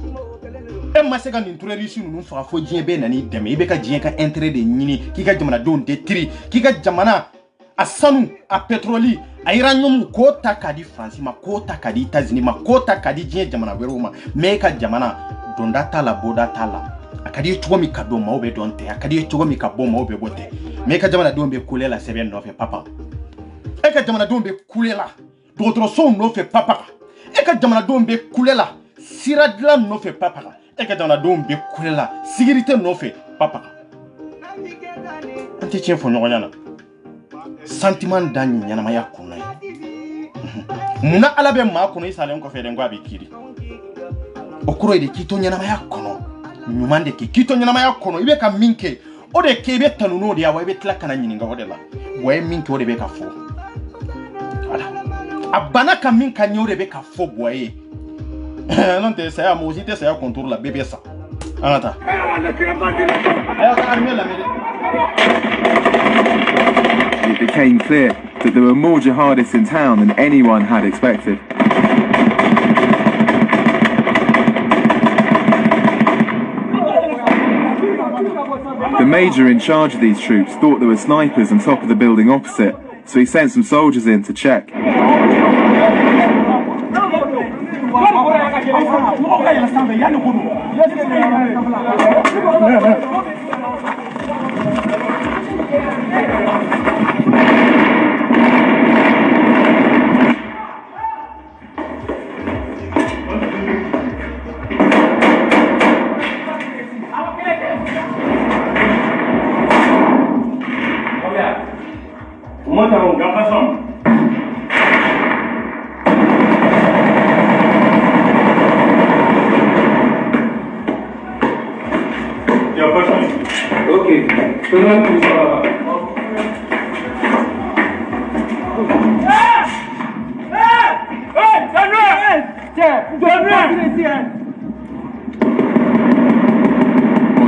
e masega ni turerisi nunu faga fo jien be nani deme ibe ka jien ka intérêt de nyini ki ka jamana don de tri ki ka jamana asanu a pétroli a iranium ko ta kadi France ma ko ta kadi États-Unis ma ko ta kadi jien jamana wero ma me ka jamana donda tala boda tala akadi chugo mi kado ma obe donte akadi chugo mi kabo ma obe bote me ka jamana don be kulela seben no fe papa e ka jamana don be kulela d'autres son no fe papa e ka jamanadenw bɛ kule la sira dilan nɔfɛ papaga e ka jamanadenw bɛ kule la sécurité nɔfɛ papaga an tɛ tiɲɛ fɔ ɲɔgɔn ɲɛna sentiment da ɲɛnamaya kɔnɔ ye munna ala bɛ maa kɔnɔ i salen kɔfɛ de ko a bɛ kiri o kɔrɔ ye de k'i to ɲɛnamaya kɔnɔ ɲuman de kɛ k'i to ɲɛnamaya kɔnɔ i bɛ ka min kɛ o de kɛ i bɛ tanu n'o de ye wa i bɛ tila kana ɲininka o de la wa i ye min kɛ o de bɛ ka fɔ voilà a bana ka min ka ɲɛ o de bɛ ka fɔ bɔ ye n'o tɛ saya mɔgɔ si tɛ saya contour la bɛɛ bɛ sa an ka taa It became clear that there were more jihadists in town than anyone had expected. The major in charge of these troops thought there were snipers on top of the building opposite, so he sent some soldiers in to check. On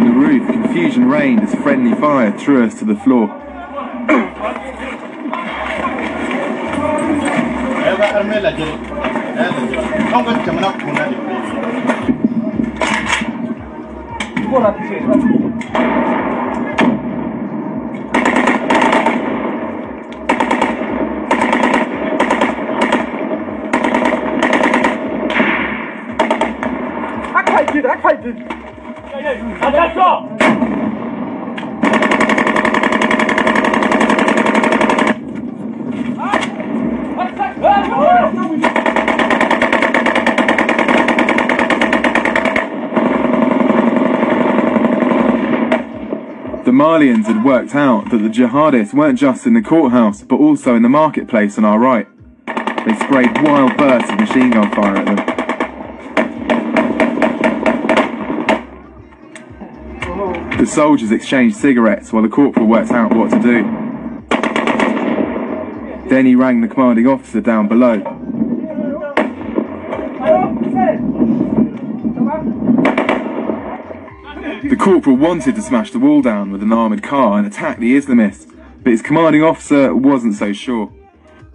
the roof, confusion reigned as friendly fire threw us to the floor. The Malians had worked out that the jihadists weren't just in the courthouse, but also in the marketplace on our right. They sprayed wild bursts of machine gun fire at them. The soldiers exchanged cigarettes while the corporal worked out what to do. Then he rang the commanding officer down below. The corporal wanted to smash the wall down with an armoured car and attack the Islamists, but his commanding officer wasn't so sure.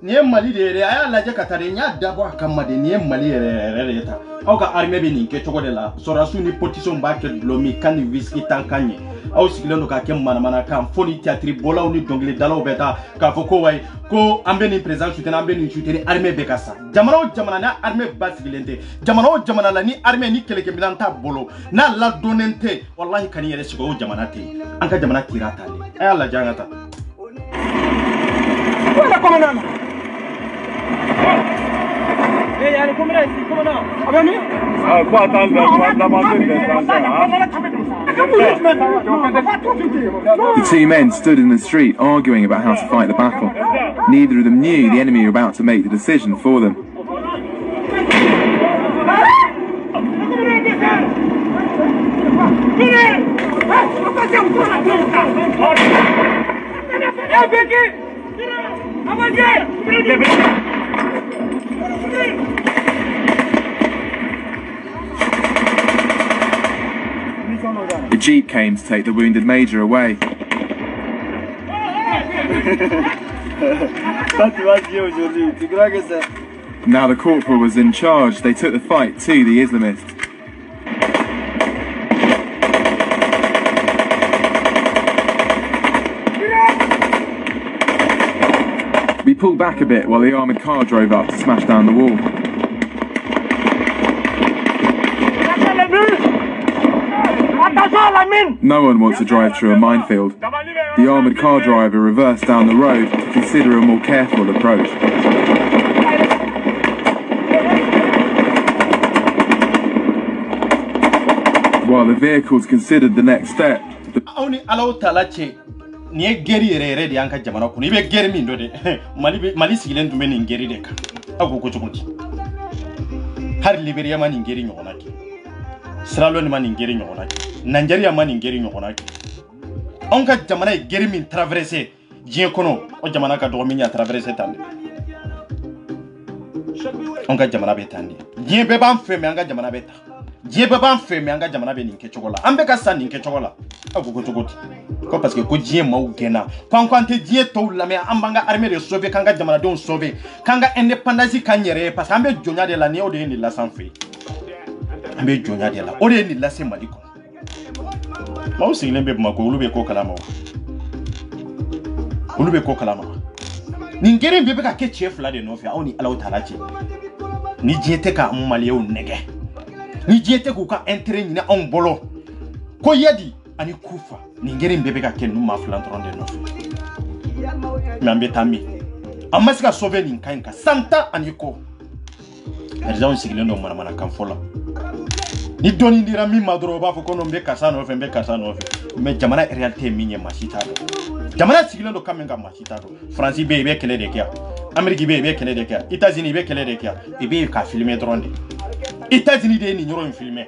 Mali de aya la je katare nya dabo akamade ni Mali reta au ka armée be ni ke choko de la so rasu ni position ba ke blomi kan vis itankanye au sigilendo ka kem mana kan foni théâtre bola ni dongle dalo beta ka foko way ko ambe ni présence soutien ambe ni soutien armée be kasa jamana na armée ba sigilente jamana la ni armée ni keleke bilanta bolo na la donente wallahi kan yere sigo jamana te anka jamana kirata le aya la jangata wala commandant. Eh, allez, comment là, ici, comment là? Ah ben, faut attendre The two men stood in the street arguing about how to fight the battle. Neither of them knew the enemy were about to make the decision for them. The jeep came to take the wounded major away. Now the corporal was in charge, they took the fight to the Islamists. We pulled back a bit while the armoured car drove up to smash down the wall. No one wants to drive through a minefield. The armoured car driver reversed down the road to consider a more careful approach. the vehicle's considered the next step. Only allow Talache near Gary Rere, the Anka Jamana, could even get me into the Malisilan to men in Gary Deca. I go to Hard Liberia man in getting Onaki. Sralon man in getting Onaki. Nigeria man in getting Onaki. Onka Jamana getting in Traverse, Giacono, or Jamanaka Dominia Traverse Tandi. Onka Jamana Betandi. Jebeban Femanga Jamana Beta. Jebeban Femanga Jamana Ben in Kechola. Ambeka San in Kechola. I go to go. Parce que Gojie Maugena. Panquante Die told la mea Ambanga Armée de Sauver Kanga Jamana don't sauver. Kanga independence Kanyere, parce qu'Ambe Jonia de la Neo de la Sanfe. Ambe Jonia de la Ode ni la Semaliko. Mausi Lembe Mako, Ulube Kokalama. Ulube Kokalama. Ningere Bebeka Ketchef la de Novia, only allow Talachi. Ni Jeteka Maleo Nege. Ni Jetekuka entering in on bolo. Koyadi. Ani kufa ningere mbebeka ken numa flantronde no mbeta mi amasika sauver ni kanka santa aniko erzaon sigilendo mana kanfola ni doni ndira mi madro ba foko no mbeka sano me jamana realite minye mashita jamana sigilendo kamenga mashita France be kele de kia Amerique be kele de kia États-Unis be kele de kia e be ka filmer dronde États-Unis de ni nyoro en filmer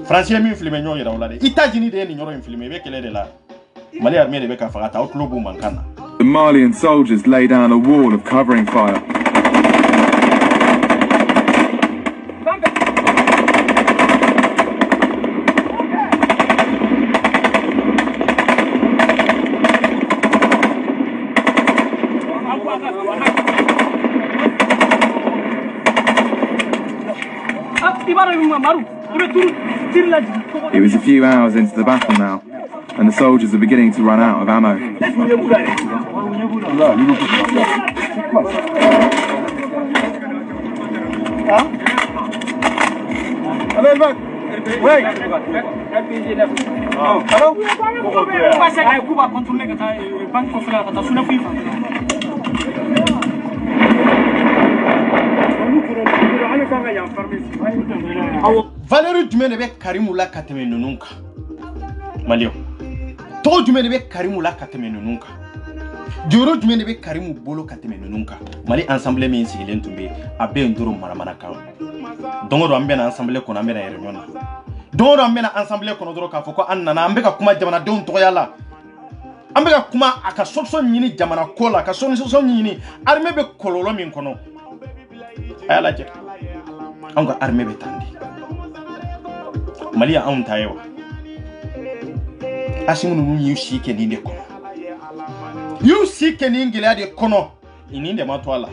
Français mi filmé ñoo yira wala de États-Unis de ni ñoro filmé be kele de la Mali armée de be ka fagata au club mankana. The Malian soldiers lay down a wall of covering fire. It was a few hours into the battle now, and the soldiers were beginning to run out of ammo. Valérie Dumene be Karimula kateme nununka. Malio. To Dumene be Karimula kateme nununka. Joro Dumene be Karimu bolo kateme nununka. Mali ensemble mi sigilen tumbe abe nduru maramana kan. Dongo ambe na ensemble ko na mena yernyona. Dongo ambe na ensemble ko ndoro ka foko annana ambe ka kuma jamana don to yala. Ambe ka kuma aka sopso nyini jamana kola ka so nyini arme be kololo min kono. Ayala je. Anga arme be tandi. Malia on tayewa. Asimu nu yusi keni de kono. Yusi keni ngila de kono. Ininde matwala.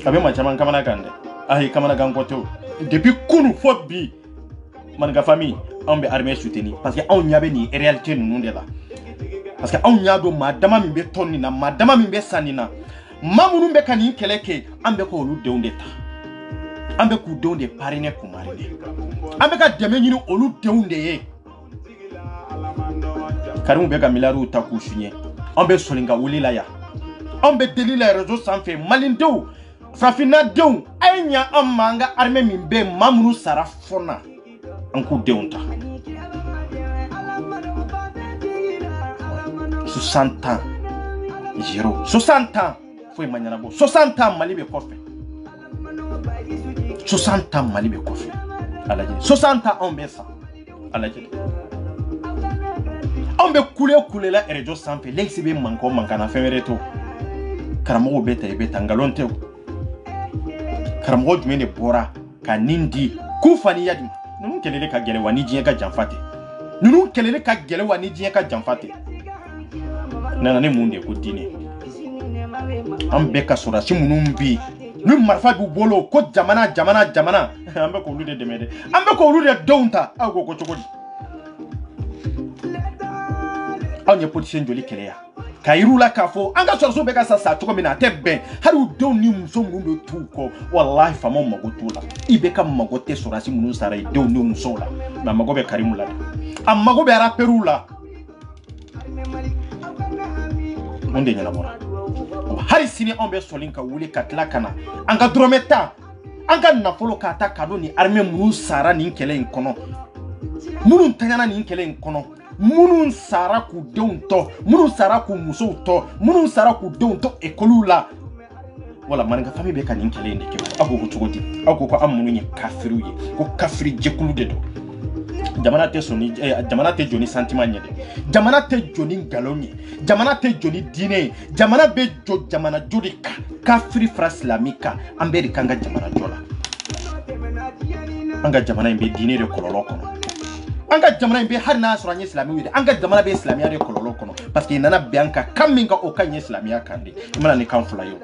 Kabe machaman kamana kande. Ahi kamana gangoto. Depuis kunu fobi. Manga famille on be armée soutenir parce que on yabe ni réalité nu de la. Parce que on yado madama mi be tonni na madama mi be sanina. Mamunu be kani keleke ambe ko olu deundeta. Ambe ku deunde parine kumarine. Ambe ka deme nyini olu deunde ye. Karimu be ka milaru takushunye. Ambe solinga wulila ya. Ambe delila rezo sanfe malindeu. Frafina deun anya amanga arme mimbe mamunu sarafona. Anku deunta. 60 ans. 60 ans. Foi manyana bo 60 ans Mali be kofe 60 ans Mali be kofe alaje 60 ans on besa alaje on be kule la erejo sampe lexi be manko mankana femereto karamo beta e beta ngalonte karamo jumene bora kanindi kufani yadi nunu kelele ka gele wani jiye ka janfate nunu kelele ka gele wani jiye ka janfate nana ne munde ko dine ambe ka sura si munumbi nu marfa bu bolo ko jamana ambe ko lude demede ambe ko lude donta ago ko chokodi anya position joli keleya kairula kafo anga so be ka sasa choko mina tebben haru don ni muso munumbe tuko wallahi famo magotula ibeka magote sura si munun sarai don ni muso la na magobe karimula amma gobe ara perula onde nyala mora hari sini on be solinka wuli katla kana anga drometa anga nafolo ka ta kado ni armée munu sara ni kele in kono munu tanyana ni kele in kono munu sara ku deunto munu sara ku muso to munu sara ku deunto ekolu la wala man nga fami be kan ni kele ni ke ako ko tugoti ako ko amunu ni kafiru ye ko kafiri jekulu de do jamana te soni jamana te joni sentiment nyede jamana te joni galonye jamana te joni dine jamana be jo jamana jodika kafiri fra islamika amerika nga jamana jola anga jamana imbe dine de kololo kono anga jamana imbe har na suranye islami wede anga jamana be islamia de kololo kono parce que nana bianka kaminga okanye islamia kandi imana ni kanfula yo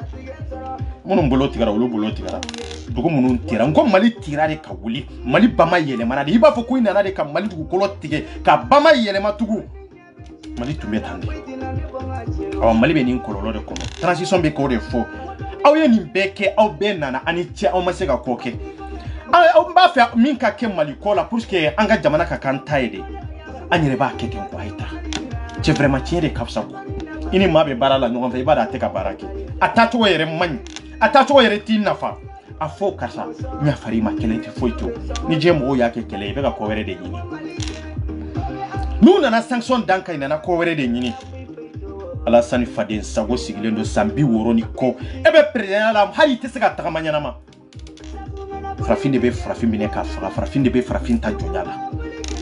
munu mbolo tigara wulu bolo tigara dugu munu tira ngo mali tirare ka wuli mali bama yele mana de iba fo ko ina na de ka mali dugu kolo tige ka bama yele matugu mali tumbe tande aw mali be nin kololo de kono transition be ko de fo aw ye nin beke aw be nana ani ti aw ma se ka koke aw mba fa min ka ke mali ko la pour que anga jamana ka kan taide anyere ba ke ken ko aita c'est vraiment tiere kapsa ko ini mabe barala no fa ibada te ka baraki atato yere man atato yere tin nafa afo kasa nya farima kelete foito ni jemo yake kele be ka ko were de nyini nuna na sanction danka ina na ko were de nyini ala sani faden sago sigilendo sambi woro ni ko ebe president la hari te sega takamanya na ma frafinde be frafinde ne ka frafinde be frafinde ta jonyala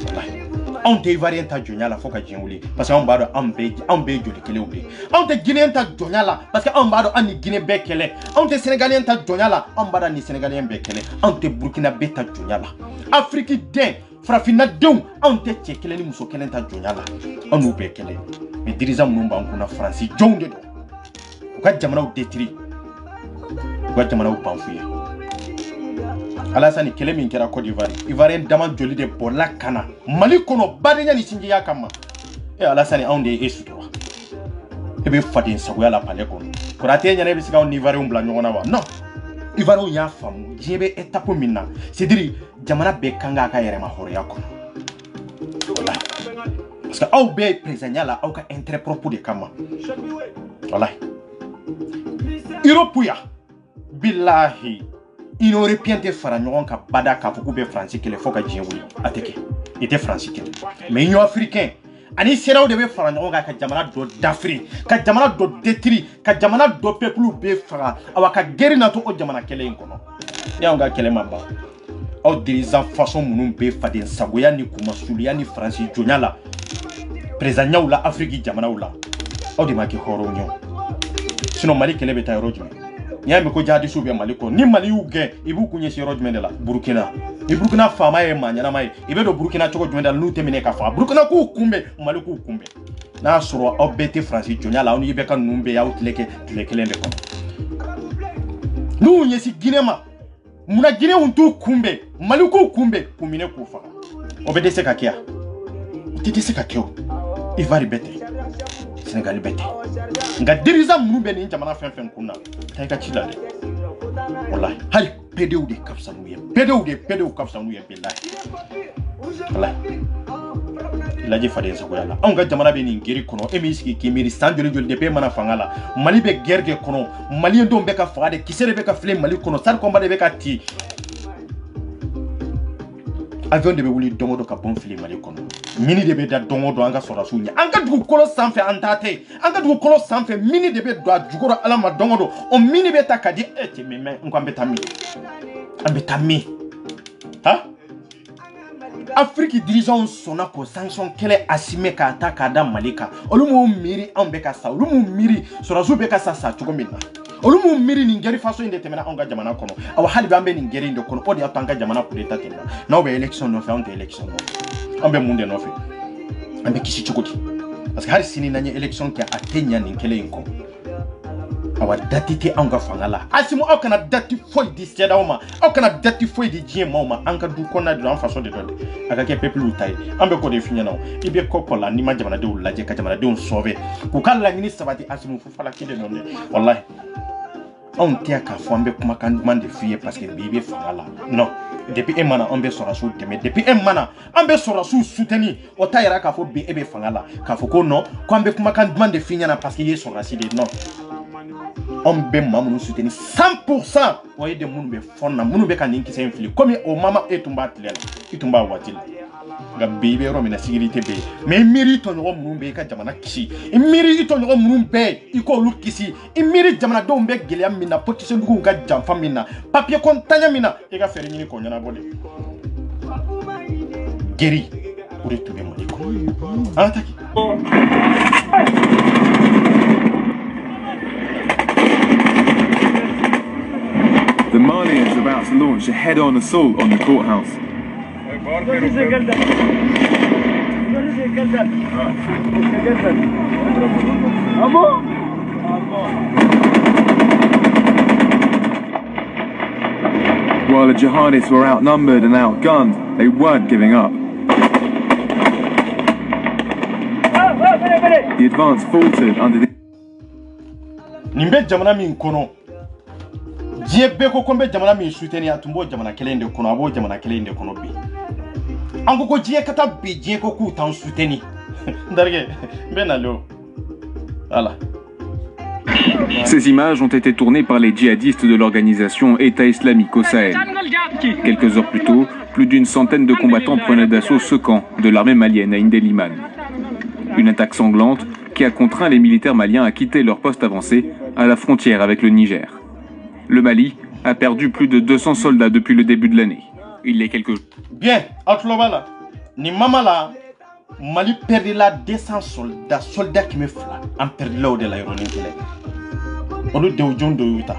wallahi on te variant ta jonyala foka jenguli parce que on bado on be joli kele obi on te guinéen ta jonyala parce que on bado ani guiné be kele on te sénégalien ta jonyala on bado ni sénégalien be kele on te burkina be ta jonyala afrique den frafina don on te kele ni muso kele ta jonyala on ou be kele mais dirigeant mun banku na france jonde do ko jamana o detri ko jamana o panfuye Alassane kele min kera Côte d'Ivoire Ivoirien dama joli de bola kana Mali kono badenya ni sinji ya kama Alassane onde esuto ebe fadin sagoya la pale kono kurate nyane be sika on Ivoirien bla nyona wa non Ivoirien ya famu jebe etapo minna c'est dire jamana be kanga ka yere ma horo ya kono wallahi parce que au be président la au ka intérêt propre de kama wallahi Europe ya billahi il aurait bien été faranyon ka bada ka fuku be français que les foka djewuli ateke était français mais union africain ani seraw de be faranyon ka jamana do d'Afrique ka jamana do détri ka jamana do peuple be fara awaka geri na to o jamana kele nkono ya nga kele mamba au dirigeant façon munum be faden sagoya ni kuma suliya ni français jonyala président nyaula Afrique jamana wula au de maki horonyo sinon Mali kele be ta rojumi Nyame ko jadi subi maliko ni mali uge ibu kunye si rojmende la Burkina ni Burkina fama e manyana mai ibe do Burkina choko jwenda lu temine ka fa Burkina ku kumbe maliko kumbe na soro obete France jonya la oni ibe kan numbe ya utleke lende kono nu nyesi ginema muna gine untu kumbe maliko kumbe kumine kufa obede se kakia tete se kakio ivari bete Sénégal bete nga dirigeant munu be ni jamana fen kunna tay ka chila de wallahi hay PDU de kapsanu ye PDU kapsanu ye billahi wallahi la je fade so yalla on ga jamana be ni ngeri kono emiski ki miri sanjoli joli de be mana fangala Mali be guerre kono Mali ndo be ka fade kisere be ka fle Mali kono sar combat de be ka ti avion de be wuli dongo do ka bon fili Mali kono mini de be da dongo do anga sora sunya anga dugu kolo sanfe antate anga dugu kolo sanfe mini de be do jugoro alama dongo do o mini be takadi ete meme ngwa ambetami ha Afrique dirigeant sona ko sanction kele asime ka ataka da Malika olumu miri ambeka sa olumu miri sora zu be ka sa chugo minna olumu miri ni ngeri faso inde temena onga jamana kono awa hali bambe ni ngeri ndo kono odi atanga jamana pour l'état temena na be election no fa on election no ambe munde no fe ambe kishi chukoti parce que hari sini nanye election ki atenya ni kele inko awa datite anga fangala asimu okana dati foi di seda oma okana dati foi di jema oma anga du kona de en façon de donner aka ke peuple utai ambe ko de finya no ibe kokola ni ma jamana de ulaje ka jamana de on sauver ko kala ngini sabati asimu fu fala kide no wallahi on tia ka fo ambe kuma kan demande fier parce que bibe fangala non depuis un mana on be sora sou mais depuis un mana on be sora sou soutenir o tayara ka fo be ebe fangala ka fo ko non ko ambe kuma kan demande finya na parce que ye sora si de non on be mamunu soutenir 100%. Voyez de moun be fonna munu be kan ninki sen fili comme o mama etumba tlela itumba watil ga bebe ro mina sécurité be mais miri to no munu be ka jamana kisi miri to no munu be iko lu kisi miri jamana do be gelia mina position du ga jamfa mina papier kontanya mina e ga fere nyini ko nyana bode geri uri tube modiko ataki The Malians are about to launch a head-on assault on the courthouse. While the jihadists were outnumbered and outgunned, they weren't giving up. The advance faltered under the... Nimbe jamana min kono Jiebe ko kombe jamana mi souteni atumbo jamana kelende kono abo jamana kelende kono bi. Ango ko jie kata bi jie ko ku tan souteni. Ndarge benalo. Voilà. Ces images ont été tournées par les djihadistes de l'organisation État islamique au Sahel. Quelques heures plus tôt, plus d'une centaine de combattants prenaient d'assaut ce camp de l'armée malienne à Indeliman. Une attaque sanglante qui a contraint les militaires maliens à quitter leur poste avancé à la frontière avec le Niger. Le Mali a perdu plus de 200 soldats depuis le début de l'année. Il est quelques... Bien, Atlobala, ni mamala, Mali perdit là 200 soldats qui me fla, en perdu là de l'aéronautique. On le déoudjon de Yuta.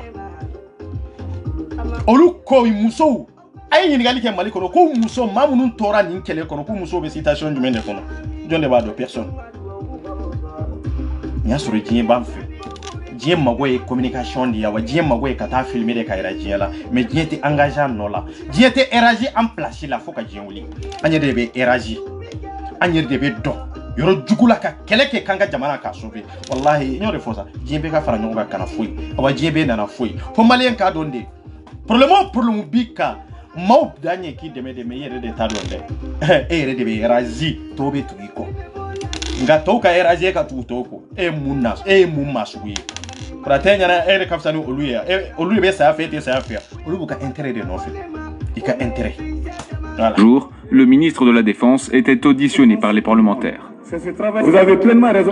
On le koi muso. Aïe, il y a quelqu'un Mali kono ko muso, mamoun tora ni kele kono ko muso be citation du mende kono. John de bado personne. Nya suru jien bamfe. Jien magoye communication dia wa jien magoye kata filmer de kaira jien la mais jien te engagé non la jien te éragi en place la faut ka jien wuli anya de be éragi anya de be do yoro jugula ka keleke kanga jamana ka sobe wallahi nyore fosa jien be ka fara nyonga kana foi awa jien be nana foi fo malien ka donde problème bika mau danye ki deme yere de ta donde yere de be éragi to be tuiko nga to ka éragi ka tutoko munas mumma suwi Jour, le ministre de la Défense était auditionné par les parlementaires. Vous avez pleinement raison.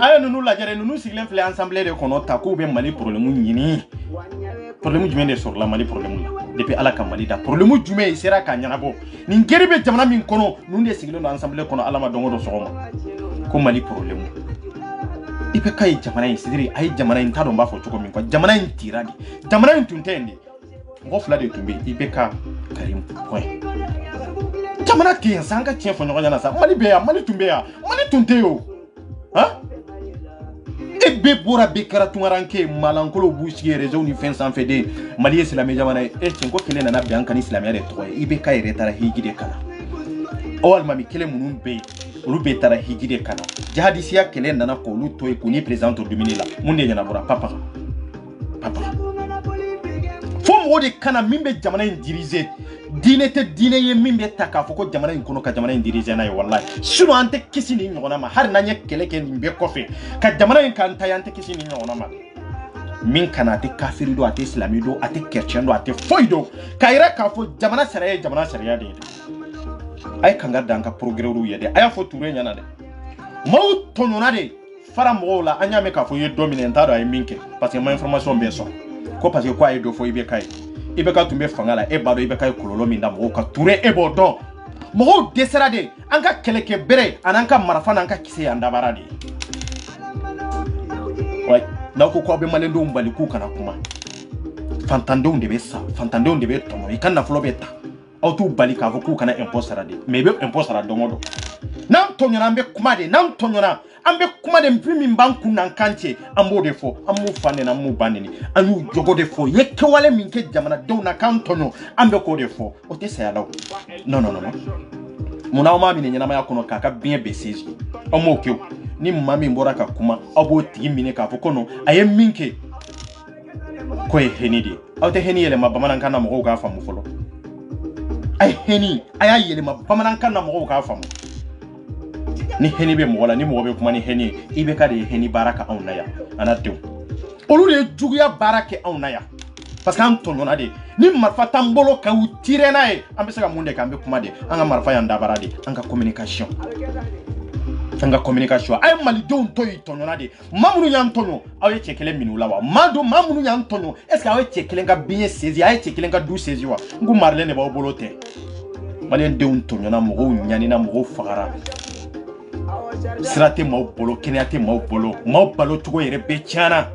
Depuis ala kamali da problème jumé sera ka nyanabo ni ngeri be jamana min kono nu ne sigilo na ensemble kono ala ma dongo do sogoma ko mali problème ipe kay jamana in sidiri ay jamana in tado mba fo choko min ko jamana in tiradi jamana in tuntendi ngo fla de tumbe ipe ka karim point jamana ti sanga tien fo nyoga na sa mali be ya mali tumbe ya mali tunteo ha ebe bora be karatungaranke malankolo busiye réseau ni fin sans fede mali islamé jamana e tinko kele na bi ankani islamé de toy ibe kay retara higide kana o almami kele munun be olu be tara higide kana jihadisiya kele nana ko lu toy ko ni président dominer la munde nyana bora papa fo mo de kana mimbe jamana in diriger dine te dine ye mimbe taka foko jamana in kono ka jamana in diriger na ye wallahi sino ante kisi ni nyona ma har nanye keleke ni be kofe ka jamana in kan tayante kisi ni nyona ma min kana te kafiri do ate islami do ate chrétien do ate foido kaira ka fo jamana sariya de ay kanga danka progreru yede aya fo touré nyana de mau tonona de fara mo la anya me ka fo ye dominantado ay minke parce que ma information be so ko parce que quoi ay do fo ibe kai ibe ka tumbe fangala e bado ibe kai kololo minda mo ka touré e bodo mo desera de anka keleke bere ananka marafana anka kise andabara de ouais na ko ko be malendo mbali ku kana kuma fantande on de be sa fantande on de be tomo ikanna flo beta auto bali ka ko kana imposara de mais be imposara do modo nam tonyona ambe kuma de nam tonyona ambe kuma de mpimi mbanku nan kantie ambo de fo amu fane na mu baneni anu jogo de fo yeke wale minke jamana do na kantonyo ambe ko de fo o te sa lawo non muna o mami nyina ma yakono kaka bien besezi o mo kyo ni mami mbora ka kuma abo tigi mine ka fo kono aye minke ko e henidi o te heni ele mabamana kana mo ga famu folo ay heni aya yele mabamana kana mo ga famu ni heni be mo wala ni mo be kuma ni heni ibe ka de heni baraka on na ya anadew olu de juguya baara kɛ anw na yan parce que an tɔɲɔna de ni marifa t'an bolo ka u tire n'a ye an bɛ se ka mun de kɛ an bɛ kuma de an ka marifa y'an dabara de an ka communication a ye malidenw to yen tɔɲɔna de maa minnu y'an tɔɲɔ aw ye cɛ kelen minɛ u la wa maa minnu y'an tɔɲɔ est ce que aw ye cɛ kelen ka biɲɛ sezi a ye cɛ kelen ka du sezi wa n ko marilen de b'aw bolo tɛ maliyɛndenw tɔɲɔna mɔgɔw ɲanina mɔgɔw fagara sira tɛ maaw bolo kɛnɛya tɛ maaw bolo maaw balo cogo yɛrɛ bɛɛ tiɲɛna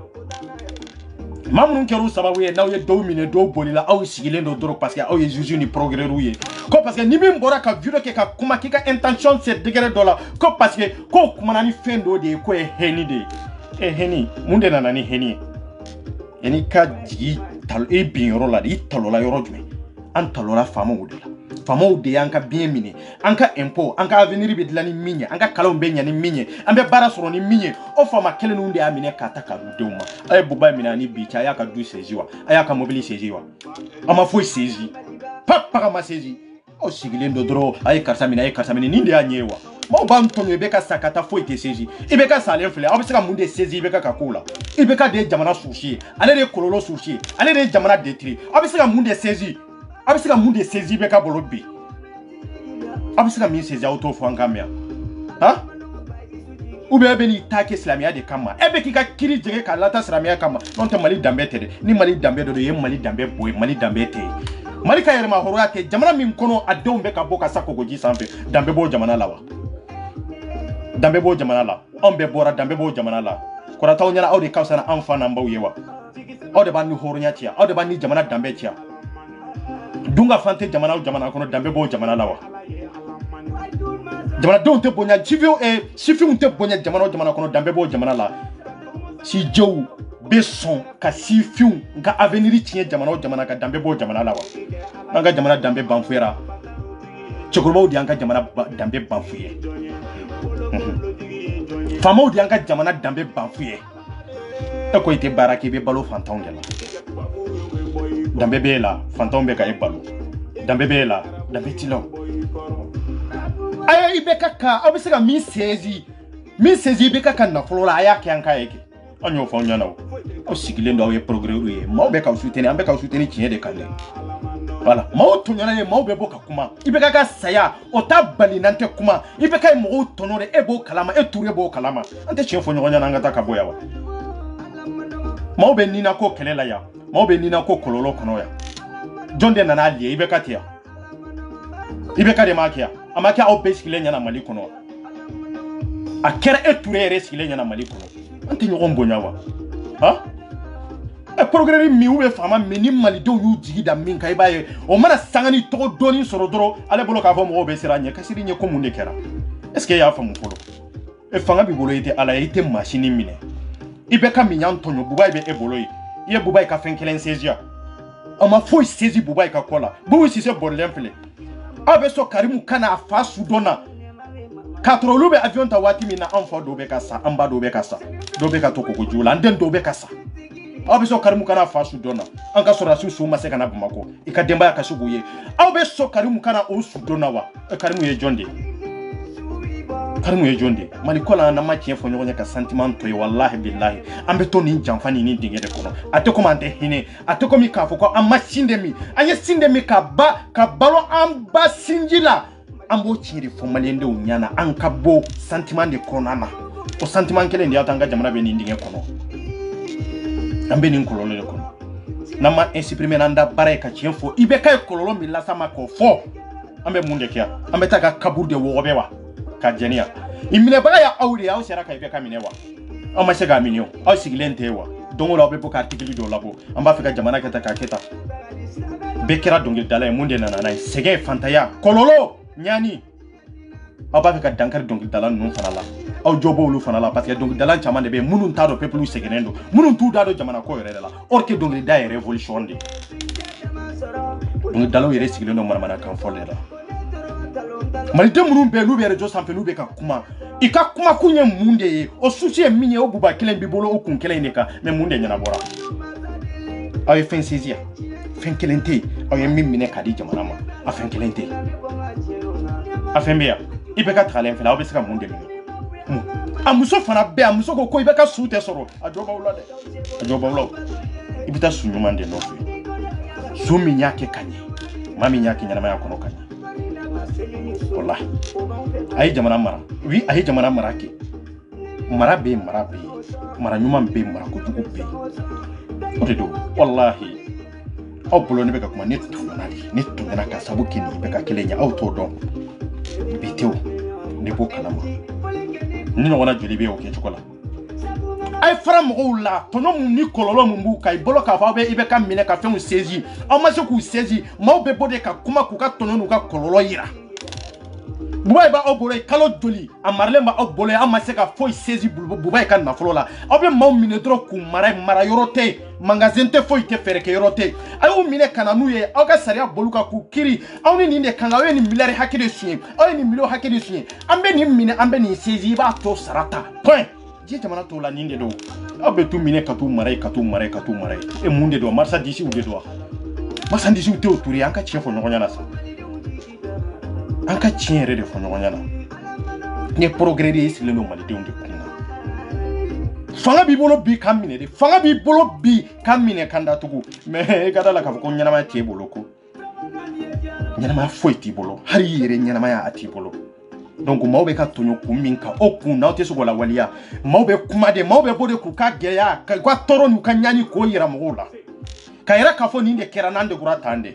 maa minnu kɛra u sababu ye n'aw ye dɔw minɛ dɔw bolila aw sigilen don dɔrɔn parce que aw ye juge ni procureur ye ko parce que ni min bɔra ka video kɛ ka kuma k'i ka intention se degré dɔ la ko parce que ko kumana ni fɛn dɔ de ye ko ye hɛni de ye hɛni mun de nana ni hɛni ye yanni ka jigi e bin yɔrɔ la de i talola yɔrɔ jumɛn an talola faamaw de la faamaw de y'an ka biɲɛ minɛ an ka impôt an ka avenir bɛ dilan ni min ye an ka kalanw bɛ ɲɛ ni min ye an bɛ baara sɔrɔ ni min ye o faama kelen ninnu de y'a minɛ k'a ta k'a di denw ma a ye buba minɛ ani bi cɛ a y'a ka du saisie wa a y'a ka mobili saisie wa a ma foyi saisie paga ma saisie aw sigilen don dɔrɔn a ye karisa minɛ nin de y'a ɲɛ ye wa maaw b'an tɔɲɔ i bɛ ka sa ka taa foyi tɛ saisie i bɛ ka salen filɛ aw bɛ se ka mun de saisie i bɛ ka kow la i bɛ ka de ye jamana susi ye ale de ye kɔlɔlɔ susi ye ale de ye jamana détruire aw bɛ se ka mun de saisie a bɛ se ka mun de saisie bɛ ka bolo bi a bɛ se ka min saisie aw t'o fɔ an ka mɛn han ou bien e bɛ n'i ta kɛ silamɛya de kama e bɛ k'i ka kiri jɛgɛ k'a lata silamɛya kama n'o tɛ Mali danbe tɛ dɛ ni Mali danbe dɔ de ye Mali danbe bɔ ye Mali danbe tɛ yen Mali ka yɛrɛma hɔrɔnya tɛ jamana min kɔnɔ a denw bɛ ka bɔ ka sa kogoji sanfɛ danbe b'o jamana la wa danbe b'o jamana la anw bɛɛ bɔra danbe b'o jamana la kɔrɔtaw ɲɛna aw de ka fisa na an fa n'an baw ye wa aw de b'a ni hɔrɔnya tiɲɛ aw de b'a ni jamana danbe tiɲɛ dunga fan tɛ jamana o jamana kɔnɔ danbe b'o jamana la wa jamanadenw tɛ bonya sifinw tɛ bonya jamana o jamana kɔnɔ danbe b'o jamana la si jɛw bɛ sɔn ka sifinw ka avenir tiɲɛ jamana o jamana ka danbe b'o jamana la wa n'an ka jamana danbe banfuyera cɛkɔrɔbaw de y'an ka jamana danbe banfuye faamaw de y'an ka jamana danbe banfuye e ko i tɛ baara kɛ i bɛ balo fantanw de la danbe b'e la fantanw bɛ ka e balo danbe b'e la danbe t'i la ayi i bɛ ka aw bɛ se ka min saisie i bɛ ka nafolo la a y'a kɛ an ka ye kɛ an y'o fɔ aw ɲɛna o aw sigilen don aw ye procureur ye maaw bɛ k'aw soutenir an bɛ k'aw soutenir tiɲɛ de kan dɛ voilà maaw tɔɲɔna ye maaw bɛ bɔ ka kuma i bɛ ka saya o t'a bali n'an tɛ kuma i bɛ ka ye mɔgɔw tɔɲɔ de e b'o kalama e Ture b'o kalama an tɛ tiɲɛ fɔ ɲɔgɔn ɲɛna an ka taa ka bɔ yan wa maaw bɛ nina ko kɛlɛ la yan maaw bɛ nina ko kɔlɔlɔ kɔnɔ yan jɔn de nana liye i bɛ ka ten yan i bɛ ka de m'a kɛ yan a ma kɛ aw bɛɛ sigilen ɲɛna Mali kɔnɔ a kɛra e Ture yɛrɛ sigilen ɲɛna Mali kɔnɔ an tɛ ɲɔgɔn bonya wa han e procureur min ou bien faama min ni malidenw y'u jigi da min kan i b'a ye o mana sanga ni tɔgɔ dɔɔni sɔrɔ dɔrɔn ale bolo k'a fɔ mɔgɔw bɛ siran ɲɛ ka siri ɲɛ ko mun de kɛra est ce que e y'a faamu fɔlɔ e fanga b'i bolo i tɛ Ala ye i tɛ machine minɛ i bɛ ka min y'an tɔɲɔ Bubayi bɛ e bolo ye i ye Bubayi ka fɛn kelen saisie a ma foyi saisie Bubayi ka kɔ la Bubu Sise bɔrɔlen filɛ aw bɛ sɔn Karimu kana a fa su dɔn na k'a sɔrɔ olu bɛ avion ta waati min na an fa dɔw bɛ ka sa an ba dɔw bɛ ka sa dɔw bɛ ka to kogojiw la an den dɔw bɛ ka sa aw bɛ sɔn Karimu kana a fa su dɔn na an ka sɔrɔdasiw su ma se ka na Bamako i ka denbaya ka se k'u ye aw bɛ sɔn Karimu kana o su dɔn na wa Karimu ye jɔn de ye Karimu ye jɔn de ye Mali ko la n'an ma tiɲɛ fɔ ɲɔgɔn ye ka sentiment to ye wallahi billahi an bɛ to nin janfa ni nin dingɛ de kɔnɔ a tɛ komi an tɛ hinɛ a tɛ komi k'a fɔ ko an ma sin de min an ye sin de min ka balo an ba sinji la an b'o tiɲɛ de fɔ maliyɛndenw ɲɛna an ka bɔ sentiment de kɔnɔna na o sentiment kelen de y'a to an ka jamana bɛ nin dingɛ kɔnɔ an bɛ nin kɔlɔlɔ de kɔnɔ n'an ma insupprimer n'an da baara ye ka tiɲɛ fɔ i bɛ ka ye kɔlɔlɔ min las'a ma k'o fɔ an bɛ mun de kɛ yan an bɛ taa ka kaburu de wɔgɔbɛ wa ka jɛniya i minɛbaga ya aw de aw sera ka i bɛ ka minɛ wa aw ma se k'a minɛ o aw sigilen tɛ wa don o la aw bɛ bɔ ka article dɔw labɔ an b'a fɛ ka jamana kɛ tan k'a kɛ tan bɛɛ kɛra dɔnkilidala ye mun de nana n'a ye sɛgɛn fantanya kɔlɔlɔ ɲani aw b'a fɛ ka dankari dɔnkilidala ninnu fana la aw jɔ b'olu fana la parce que dɔnkilidala caman de bɛ yen minnu t'a dɔn peuple sɛgɛnnen don minnu t'u da dɔn jamana ko yɛrɛ de la or que dɔnkilida ye révolution de dɔnkilidalaw yɛrɛ sigilen don manamanakan fɔ de la maliden minnu bɛ yen n'u bɛ réseau sanfɛ n'u bɛ ka kuma i ka kuma kun ye mun de ye o souci ye min ye o buba kelen b'i bolo o kun kelen in de kan mais mun de ɲɛnabɔra aw ye fɛn saisie fɛn kelen tɛ yen aw ye min minɛ k'a di jamana ma a fɛn kelen tɛ yen a fɛn bɛ yan i bɛ ka tagalen filɛ aw bɛ se ka mun de minɛ a muso fana bɛɛ a muso ko i bɛ ka su tɛ sɔrɔ a jɔ b'aw la dɛ a jɔ b'aw la i bɛ taa su ɲuman de nɔfɛ su min y'a kɛ ka ɲɛ maa min y'a kɛ ɲɛnamaya kɔnɔ ka ɲɛ wallahi a ye jamana mara oui a ye jamana mara kɛ mara bɛ yen mara bɛ yen mara ɲuman bɛ yen mara kojugu bɛ yen o de don wallahi aw bolo ne bɛ ka kuma ne tɔɲɔna ka sabu kɛ nin bɛ ka kelen ye aw t'o dɔn bi tew ne b'o kalama ni ɲɔgɔnna joli bɛ o kɛ cogo la a ye fara mɔgɔw la tɔɲɔ mun ni kɔlɔlɔ mun b'u kan i bolo k'a fɔ i bɛ ka minɛ ka fɛnw saisis aw ma se k'u saisis maaw bɛ bɔ de ka kuma k'u ka tɔɲɔ n'u ka kɔlɔlɔ yira Buba b'aw bolo kalo joli a maralen b'aw bolo aw ma se ka foyi saisis Buba ka nafolo la aw bɛ maaw minɛ dɔrɔn k'u mara yɔrɔ tɛ magasin tɛ foyi tɛ fɛɛrɛ kɛ yɔrɔ tɛ a y'u minɛ ka na n'u ye aw ka sariya bolo kan k'u kiri aw ni nin de kan aw ye nin miliyari hakɛ de suɲɛ aw ye nin miliyɔn hakɛ de suɲɛ an bɛ nin minɛ an bɛ nin saisis i b'a tɔ sara ta point diɲɛ jamana tɔw la nin de don aw bɛ t'u minɛ ka t'u mara yen ka t'u mara yen ka t'u mara yen e mun de don marchandise de don marchandise tɛ o turu an ka tiɲɛ fɔ ɲɔgɔn ɲɛna sa an ka tiɲɛ yɛrɛ de fɔ ɲɔgɔn ɲɛna ni progrès de sigilen don malidenw de kunna fanga b'i bolo bi ka minɛ de fanga b'i bolo bi ka minɛ kan datugu mais i ka da la k'a fɔ ko ɲɛnamaya t'e bolo ko ɲɛnamaya foyi t'i bolo hali i yɛrɛ ɲɛnamaya a t'i bolo donc maaw bɛ ka tɔɲɔ kun min kan o kun n'aw tɛ se k'o lawaleya maaw bɛ kuma de maaw bɛ bɔ de k'u ka gɛlɛya ka tɔɔrɔ n'u ka ɲani k'o yira mɔgɔw la ka yɛrɛ k'a fɔ nin de kɛra n'an degura tan de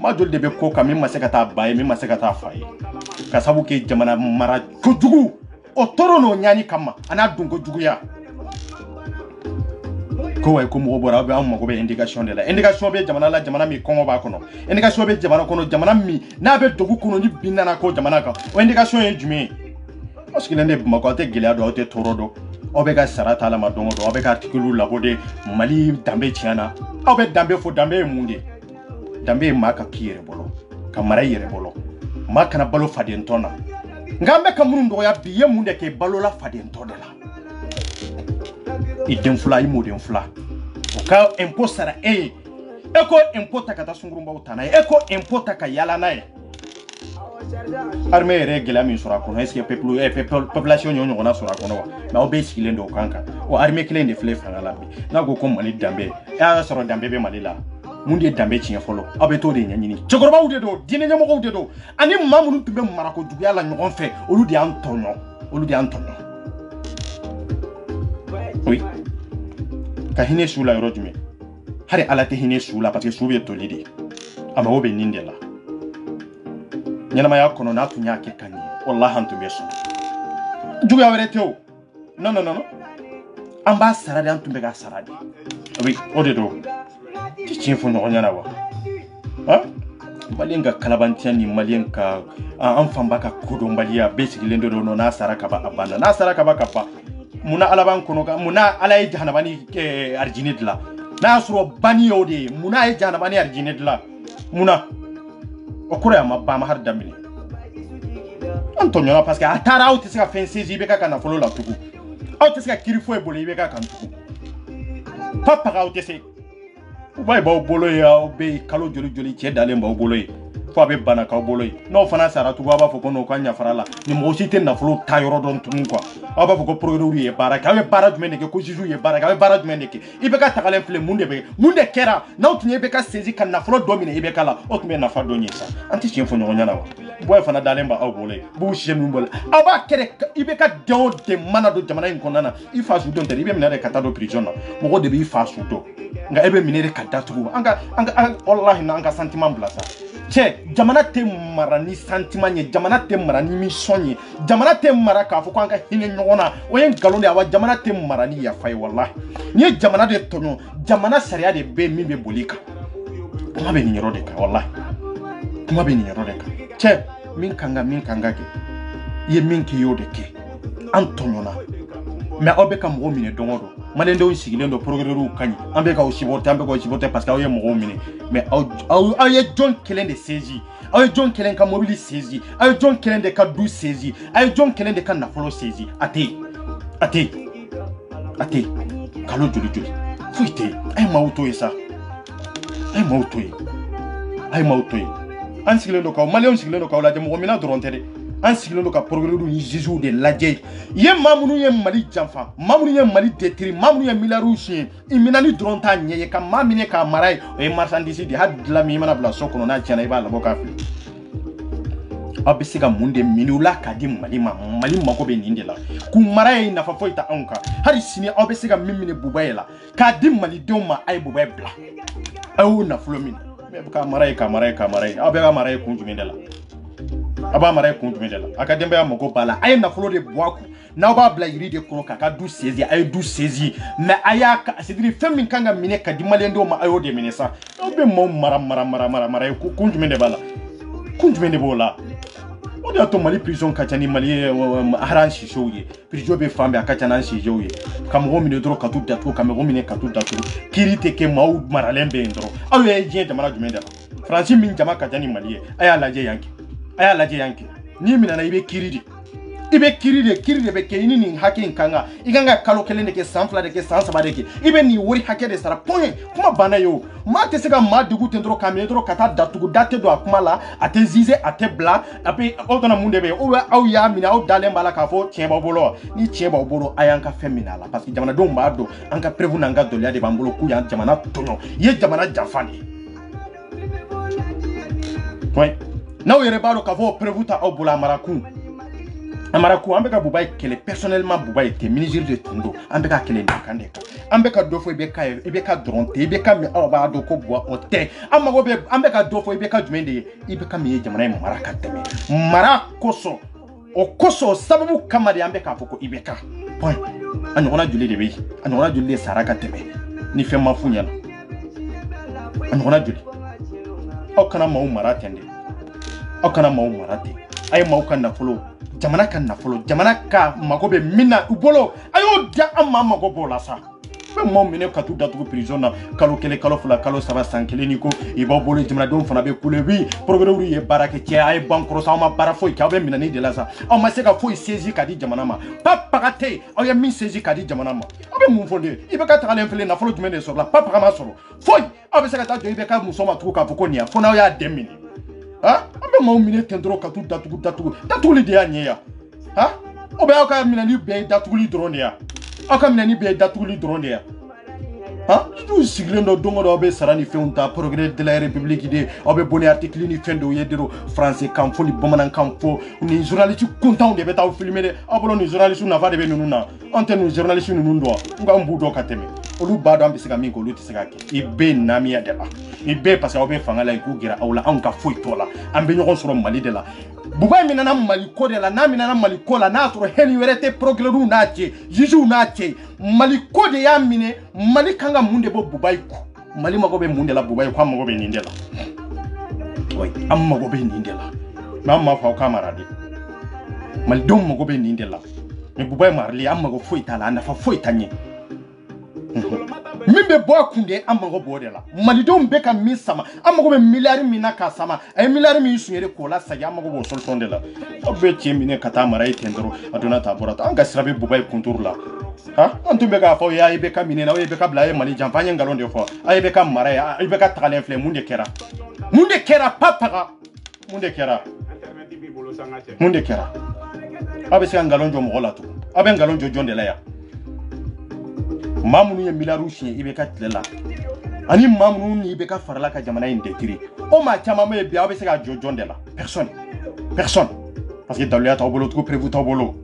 maa joli de bɛ ko kan min ma se ka taa ba ye min ma se ka taa fa ye ka sabu kɛ jamana mara kojugu o tɔɔrɔ n'o ɲani kama a n'a dun kojuguya ko wayi ko mɔgɔ bɔra aw bɛ an mago bɛ indication de la indication bɛ jamana la jamana min kɔngɔ b'a kɔnɔ indication bɛ jamana kɔnɔ jamana min n'a bɛ dogu kɔnɔ ni bin nana ko jamana kan o indication ye jumɛn ye aw sigilen de Bamakɔ aw tɛ gɛlɛya dɔn aw tɛ tɔɔrɔ dɔn aw bɛ ka sara t'a la ma don o don aw bɛ ka articles labɔ de Mali danbe tiɲɛna aw bɛ danbe fɔ danbe ye mun de danbe ye maa ka k'i yɛrɛ bolo ka mara i yɛrɛ bolo maa kana balo fadentɔ na nka an bɛ ka minnu dɔgɔya bi i ye mun de kɛ balola fadentɔ de la i den fila i mɔden fila o ka impôt sara e ye e ko impôt ta ka taa sungurubaw ta n'a ye e ko impôt ta ka yaala n'a ye armée yɛrɛ ye gɛlɛya min sɔrɔ a kɔnɔ est ce que population y'o ɲɔgɔnna sɔrɔ a kɔnɔ wa mais aw bɛɛ sigilen don o kan kan o armée kelen de filɛ fanga la bi n'a ko ko Mali danbe e y'a sɔrɔ danbe bɛ Mali la mun de ye danbe tiɲɛ fɔlɔ aw bɛ t'o de ɲɛɲini cɛkɔrɔbaw de don diinɛ ɲɛmɔgɔw de don ani maa minnu tun bɛ marako juguya la ɲɔgɔn fɛ olu de y'an tɔɲɔ oui ka hinɛ su la yɔrɔ jumɛn hali ala tɛ hinɛ su la parce que su bɛ toli de a mago bɛ nin de la ɲɛnamaya kɔnɔ n'a tun y'a kɛ ka ɲɛ walahi an tun bɛ sɔn juguya wɛrɛ tɛ o non an b'a sara de an tun bɛ k'a sara de oui o de don tɛ tiɲɛ fɔ ɲɔgɔn ɲɛna wa maliyɛn ka kalabantiya ni maliyɛn ka an fanba ka kodɔnbaliya bɛɛ sigilen don n'a sara ka ban a banna n'a sara ka ban ka ban munna ala b'an kɔnɔ kan munna ala ye jahanama ni arijini dilan n'a y'a sɔrɔ bani y'o de ye munna a ye jahanama ni arijini dilan munna o kɔrɔ ye a ma ban a ma hali daminɛ an tɔɲɔna parce que a taara aw tɛ se ka fɛn saisis i bɛ ka nafolo la tugun aw tɛ se ka kiiri foyi bolo i bɛ ka kan tugun papaga aw tɛ se u b'a ye b'aw bolo ye aw bɛ kalo joli cɛ dalen b'aw bolo ye fo a bɛ bana k'aw bolo ye n'aw fana sara tugun aw b'a fɔ ko n'o ka ɲafara la ni mɔgɔ si tɛ nafolo ta yɔrɔ dɔn tugun quoi aw b'a fɔ ko procureur ye baara kɛ aw ye baara jumɛn de kɛ ko juge ye baara kɛ aw ye baara jumɛn de kɛ i bɛ ka tagalen filɛ mun de kɛra n'aw tun ye i bɛ ka saisis ka nafolo dɔ minɛ i bɛ ka la o tun bɛ nafa dɔ ɲɛ sa an tɛ tiɲɛ fɔ ɲɔgɔn ɲɛna wa bɔn fana dalen b'aw bolo ye b'u siyɛ min bolo aw b'a kɛ i bɛ ka den o den mana don jamana in kɔnɔna na i fa su dɔn tɛ i bɛ minɛ de ka taa don prison na mɔgɔ de b'i fa su dɔn nka e bɛ minɛ de ka datugu an ka walahi an ka sentiment bila sa cɛ jamana tɛ mara ni sentiment ye jamana tɛ mara ni mission ye jamana tɛ mara k'a fɔ ko an ka hinɛ ɲɔgɔn na o ye nkalon de ye wa jamana tɛ mara ni yafa ye walahi n'i ye jamana de tɔɲɔ jamana sariya de bɛ min bɛ boli kan kuma bɛ nin yɔrɔ de kan walahi kuma bɛ nin yɔrɔ de kan cɛ min kan ka kɛ i ye min kɛ i y'o de kɛ an tɔɲɔna mais aw bɛ ka mɔgɔw minɛ don o don maliyɛndenw sigilen don procureur ka ɲi an bɛ k'aw supporter parce que aw ye mɔgɔw minɛ mais aw ye jɔn kelen de saisis aw ye jɔn kelen ka mobili saisis aw ye jɔn kelen de ka du saisis aw ye jɔn kelen de ka nafolo saisis a tɛ yen kalo joli foyi tɛ yen a ye maaw to yen sa a ye maaw to yen an sigilen don k'aw maliyɛnw sigilen don k'aw lajɛ mɔgɔ minna dɔrɔn tɛ dɛ an sigilen don ka progrès ni juges de lajɛ ye mamunu ye Mali janfa mamunu ye Mali détruire mamunu ye milliards chien iminani dɔrɔn ta ɲɛ ye ka maa minɛ ka mara ye o ye marchandise de hadla mi mana bila so kɔnɔ n'a tiɲɛna i b'a labɔ k'a fili aw bɛ se ka mun de minɛ la k'a di Mali ma Mali mago bɛ nin de la k'u mara ye nafa foyi ta anw kan hali sini aw bɛ se ka min minɛ buba ye la k'a di malidenw ma a ye buba bila a y'o nafolo minɛ mais ka mara ye ka mara ye ka mara ye aw bɛ ka mara ye kun jumɛn de la a b'a mara ye kun jumɛn de la a ka denbaya mago b'a la a ye nafolo de bɔ a kun n'aw b'a bila yiri de kɔrɔ k'a ka du saisir a ye du saisir mais a y'a c'est à dire fɛn min kan ka minɛ ka di maliyɛndenw ma a y'o de minɛ sa aw bɛ maaw mara ye kun jumɛn de b'a la kun jumɛn de b'o la o de y'a to Mali prison ka ca ni Mali haran sisew ye prison bɛ fan bɛɛ a ka ca n'an sisew ye ka mɔgɔ minɛ dɔrɔn ka t'u datugu ka mɔgɔ minɛ ka t'u datugu kiiri tɛ kɛ maaw maralen bɛ yen dɔrɔn aw ye diɲɛ jamana jumɛn de la Faransi min jama ka ca ni Mali ye a y'a lajɛ yan kɛ a y'a lajɛ yan kɛ n'i minɛna i bɛ kiiri de i bɛ kiiri de bɛ kɛ i ni nin hakɛ in kan ka i kan ka kalo kelen de kɛ san fila de kɛ san saba de kɛ i bɛ nin wari hakɛ de sara point kuma banna ye o maa tɛ se ka maa degun ten dɔrɔn k'a minɛ dɔrɔn ka taa datugu da tɛ don a kuma la a tɛ zize a tɛ bila a bɛ aw kana mun de bɛ yen ou bien aw y'a minɛ aw dalen b'a la k'a fɔ tiɲɛ b'aw bolo wa ni tiɲɛ b'aw bolo a y'an ka fɛn minɛ a la parce que jamanadenw b'a dɔn an ka preuve n'an ka dɔnniya de b'an bolo k'u y'an jamana tɔɲɔ i ye jamana janfa de ye point n'aw yɛrɛ b'a dɔn k'a fɔ preuve ta aw bolo a mara kun an bɛ ka buba ye kɛlɛ personnellement buba ye tɛ ministre de tun don an bɛ ka kɛlɛ nin kan de kan an bɛ ka dɔ fɔ i bɛ ka dɔrɔn tɛ i bɛ ka min aw b'a dɔn ko buwa o tɛ an mago bɛ an bɛ ka dɔ fɔ i bɛ ka jumɛn de ye i bɛ ka min ye jamana in mara ka tɛmɛ mara kosɔn o kosɔn sababu kama de an bɛ k'a fɔ ko i bɛ ka point a ɲɔgɔnna joli de bɛ yen a ɲɔgɔnna joli de sara ka tɛmɛ ni fɛn ma f'u ɲɛna a ɲɔgɔnna joli aw kana maaw mara ten de aw kana maaw mara ten a ye maaw ka nafolo jamana ka nafolo jamana ka mago bɛ min na u bolo a y'o di an ma mago b'o la sa bɛ maaw minɛ ka t'u datugu prison na kalo kelen kalo fila kalo saba san kelen ni ko i b'aw bolo jamanadenw fana bɛ kule bi progrès ye baara kɛ cɛ a ye ban kɔrɔsa aw ma baara foyi kɛ aw bɛ minɛni de la sa aw ma se ka foyi saisir ka di jamana ma papaga tɛ yen aw ye min saisir ka di jamana ma aw bɛ mun fɔ de i bɛ ka tagalen filɛ nafolo jumɛn de sɔrɔla papaga ma sɔrɔ foyi aw bɛ se ka taa jɔ i bɛ ka muso ma tugu k'a fɔ ko nin ya fo n'aw y'a den minɛ an bɛ maaw minɛ ten dɔrɔn ka t'u datuguli de y'a ɲɛ yan o bɛ aw ka minɛni bɛɛ ye datuguli dɔrɔn de ya aw ka minɛni bɛɛ ye datuguli dɔrɔn de ya n'u sigilen dɔ don o don aw bɛ sara ni fɛnw ta progrès de la république de aw bɛ bɔ ni article ni fɛn dɔw ye dɔrɔn français kan fɔ ni bamanankan fɔ ni journaliste kuntanw de bɛ taa aw filmer dɛ aw bolo ni journaliste nafa de bɛ ninnu na an tɛ nin journaliste ninnu dɔn wa n b'u dɔn ka tɛmɛ olu b'a dɔn an bɛ se ka min kɛ olu tɛ se ka kɛ i bɛ namiya de la i bɛ parce que aw bɛ fanga la i k'u gɛrɛ aw la anw ka foyi t'o la an bɛ ɲɔgɔn sɔrɔ Mali de la buba in minɛna Mali ko de la n'a minɛna Mali ko la n'a sɔrɔ hɛni wɛrɛ tɛ procureur n'a cɛ juge n'a cɛ Mali ko de y'a minɛ Mali kan ka mun de bɔ buba in kɔ Mali mago bɛ mun de la buba in kɔ an mago bɛ nin de la oui an mago bɛ nin de la mais an m'a fɔ aw k'a mara de Malidenw mago bɛ nin de la mais buba in marali an mago foyi t'a la a nafa foyi t'a ɲɛ min bɛ bɔ a kun de an mago b'o de la Malidenw bɛ ka min sama an mago bɛ miliyari min na k'a sama a ye miliyari min suɲɛli k'o la segin an mago b'o solution de la aw bɛ cɛ minɛ ka taa mara ye ten dɔrɔn a donna ta a bɔra ta an ka sira bɛ buba ye kunturu la an tun bɛ k'a fɔ a ye bɛ ka minɛ na aw ye bɛ ka bila a ye Mali janfa an ye nkalon de fɔ a ye bɛ ka mara ye a ye bɛ ka tagalen filɛ mun de kɛra papaga mun de kɛra aw bɛ se ka nkalon jɔ mɔgɔ la tugun aw bɛ nkalon jɔ jɔn de la yan maa minnu ye miliyariw siɲɛ i bɛ ka tile la ani maa minnu ni i bɛ ka farala ka jamana in détruire o maa caman bɛ yen bi aw bɛ se ka jɔ jɔn de la personne parce que daliluya t'aw bolo tugun prévu t'aw bolo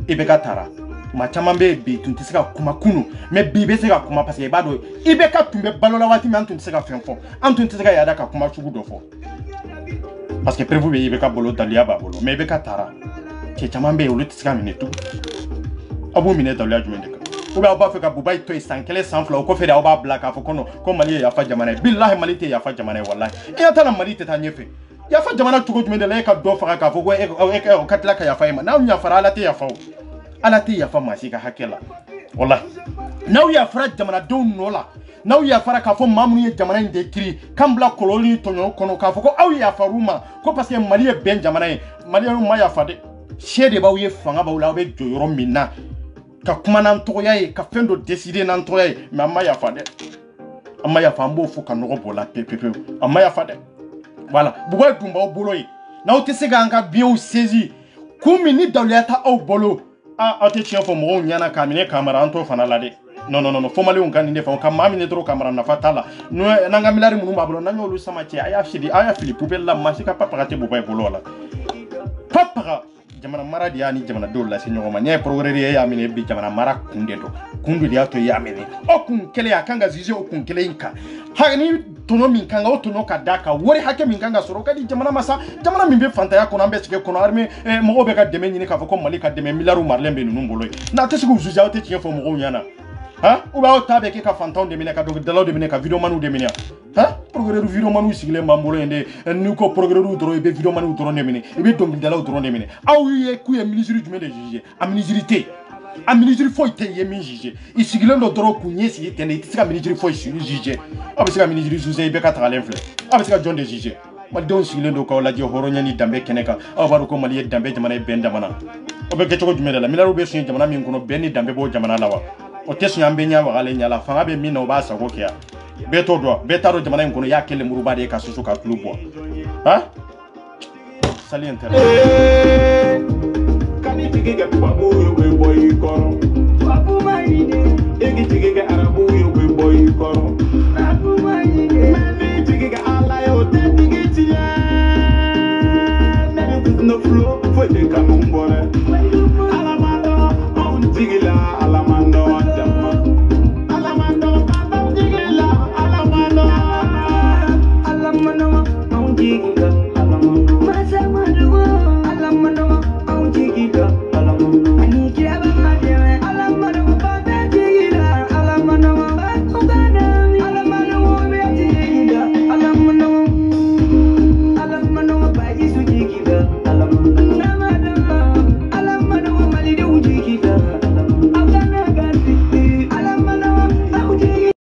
i bɛ ka taara maa caman bɛ yen bi tun tɛ se ka kuma kunun mais bi i bɛ se ka kuma parce que i b'a dɔn i bɛ ka tun bɛ balo la waati min an tun tɛ se ka fɛn fɔ an tun tɛ se ka yaada ka kuma sugu dɔ fɔ parce que prévu bɛ i bɛ ka bolo daliluya b'a bolo mais i bɛ ka taara cɛ caman bɛ yen olu tɛ se ka minɛ tugun aw b'u minɛ daliluya jumɛn de kan ou bien aw b'a fɛ ka buba to yen san kelen san fila o kɔfɛ de aw b'a bila k'a fɔ ko Mali ye yafa jamana ye billahi Mali tɛ yafa jamana ye wallahi i ɲɛ t'a la Mali tɛ taa ɲɛfɛ yafa jamana cogo jumɛn de la e ka dɔ faga k'a fɔ ko ka tila ka yafa e ma n'aw yafara Ala tɛ yafa o Ala tɛ yafa maa si ka hakɛ la wallahi n'aw yafara jamanadenw nɔ la n'aw yafara k'a fɔ maa minnu ye jamana in détruire k'an bila kɔlɔlɔ ni tɔɲɔ kɔnɔ k'a fɔ ko aw yafar'u ma ko parce que Mali ye bɛn jamana ye Maliyɛnw ma yafa dɛ se de b'aw ye fanga b'aw la aw bɛ jɔ yɔrɔ min na ka kuma n'an tɔgɔya ye ka fɛn dɔ décider n'an tɔgɔya ye mais an ma yafa dɛ an ma yafa an b'o fɔ ka nɔgɔ bɔ la pepepewu an ma yafa dɛ voilà buba dun b'aw bolo ye n'aw tɛ se k'an ka biens saisir Koumini Daliata au bolo. Ah, attention for mo nyana kamine kamera anto fana lade. Non, faut malé on kanine fa on mamine dro kamera na fatala. No nanga milari munu mablo na nyolu samati aya fili poubelle la masika papa rate boba bolo la. Papa jamana mara dia ni jamana dolla sinyo ma nya progrès ya mine bi jamana mara kundedo. Kundu dia to ya mine. O kun kele akanga zizi o kun kele inka. Ha ni tono min kanga o tono kadaka wori hake min kanga soro kadi jamana masa jamana min be fanta ya kono ambe sike kono arme mo be ka deme ni ka fako mali ka deme milaru marlembe nunu mbolo na te siku zuja o te tiye fo mo nyana ha ou ba o tabe ke ka fanta on de mine ka do dalo de mine ka video manu de mine ha progrès du video manu sigile mbolo ende ni ko progrès du dro be video manu dro de mine e be dom dalo dro de mine awu ye ku ye ministre du mine de juger a ministre a ministre foi te ye min juger isigile ndo dro ku nyesi ye tene itika ministre foi sur juger abisika ministre juger be ka ta l'enfle abisika John de juger mal don sigile ndo ko la je horonya ni dambe keneka abaru ko mali dambe jamana ben damana obe ke choko jumela la milaro be sun jamana min kono ben ni dambe bo jamana lawa o tesu yambe nya wa gale nya la fanga be min no ba sa ko kia be to do be taro jamana min kono ya kele muruba de ka susu ka klubo ha sali inter kani tigege babu we boy kono babu maine egi tigege arabu we boy kono babu maine mani tigege ala yo te tigege tiya nani no flow foi de kamo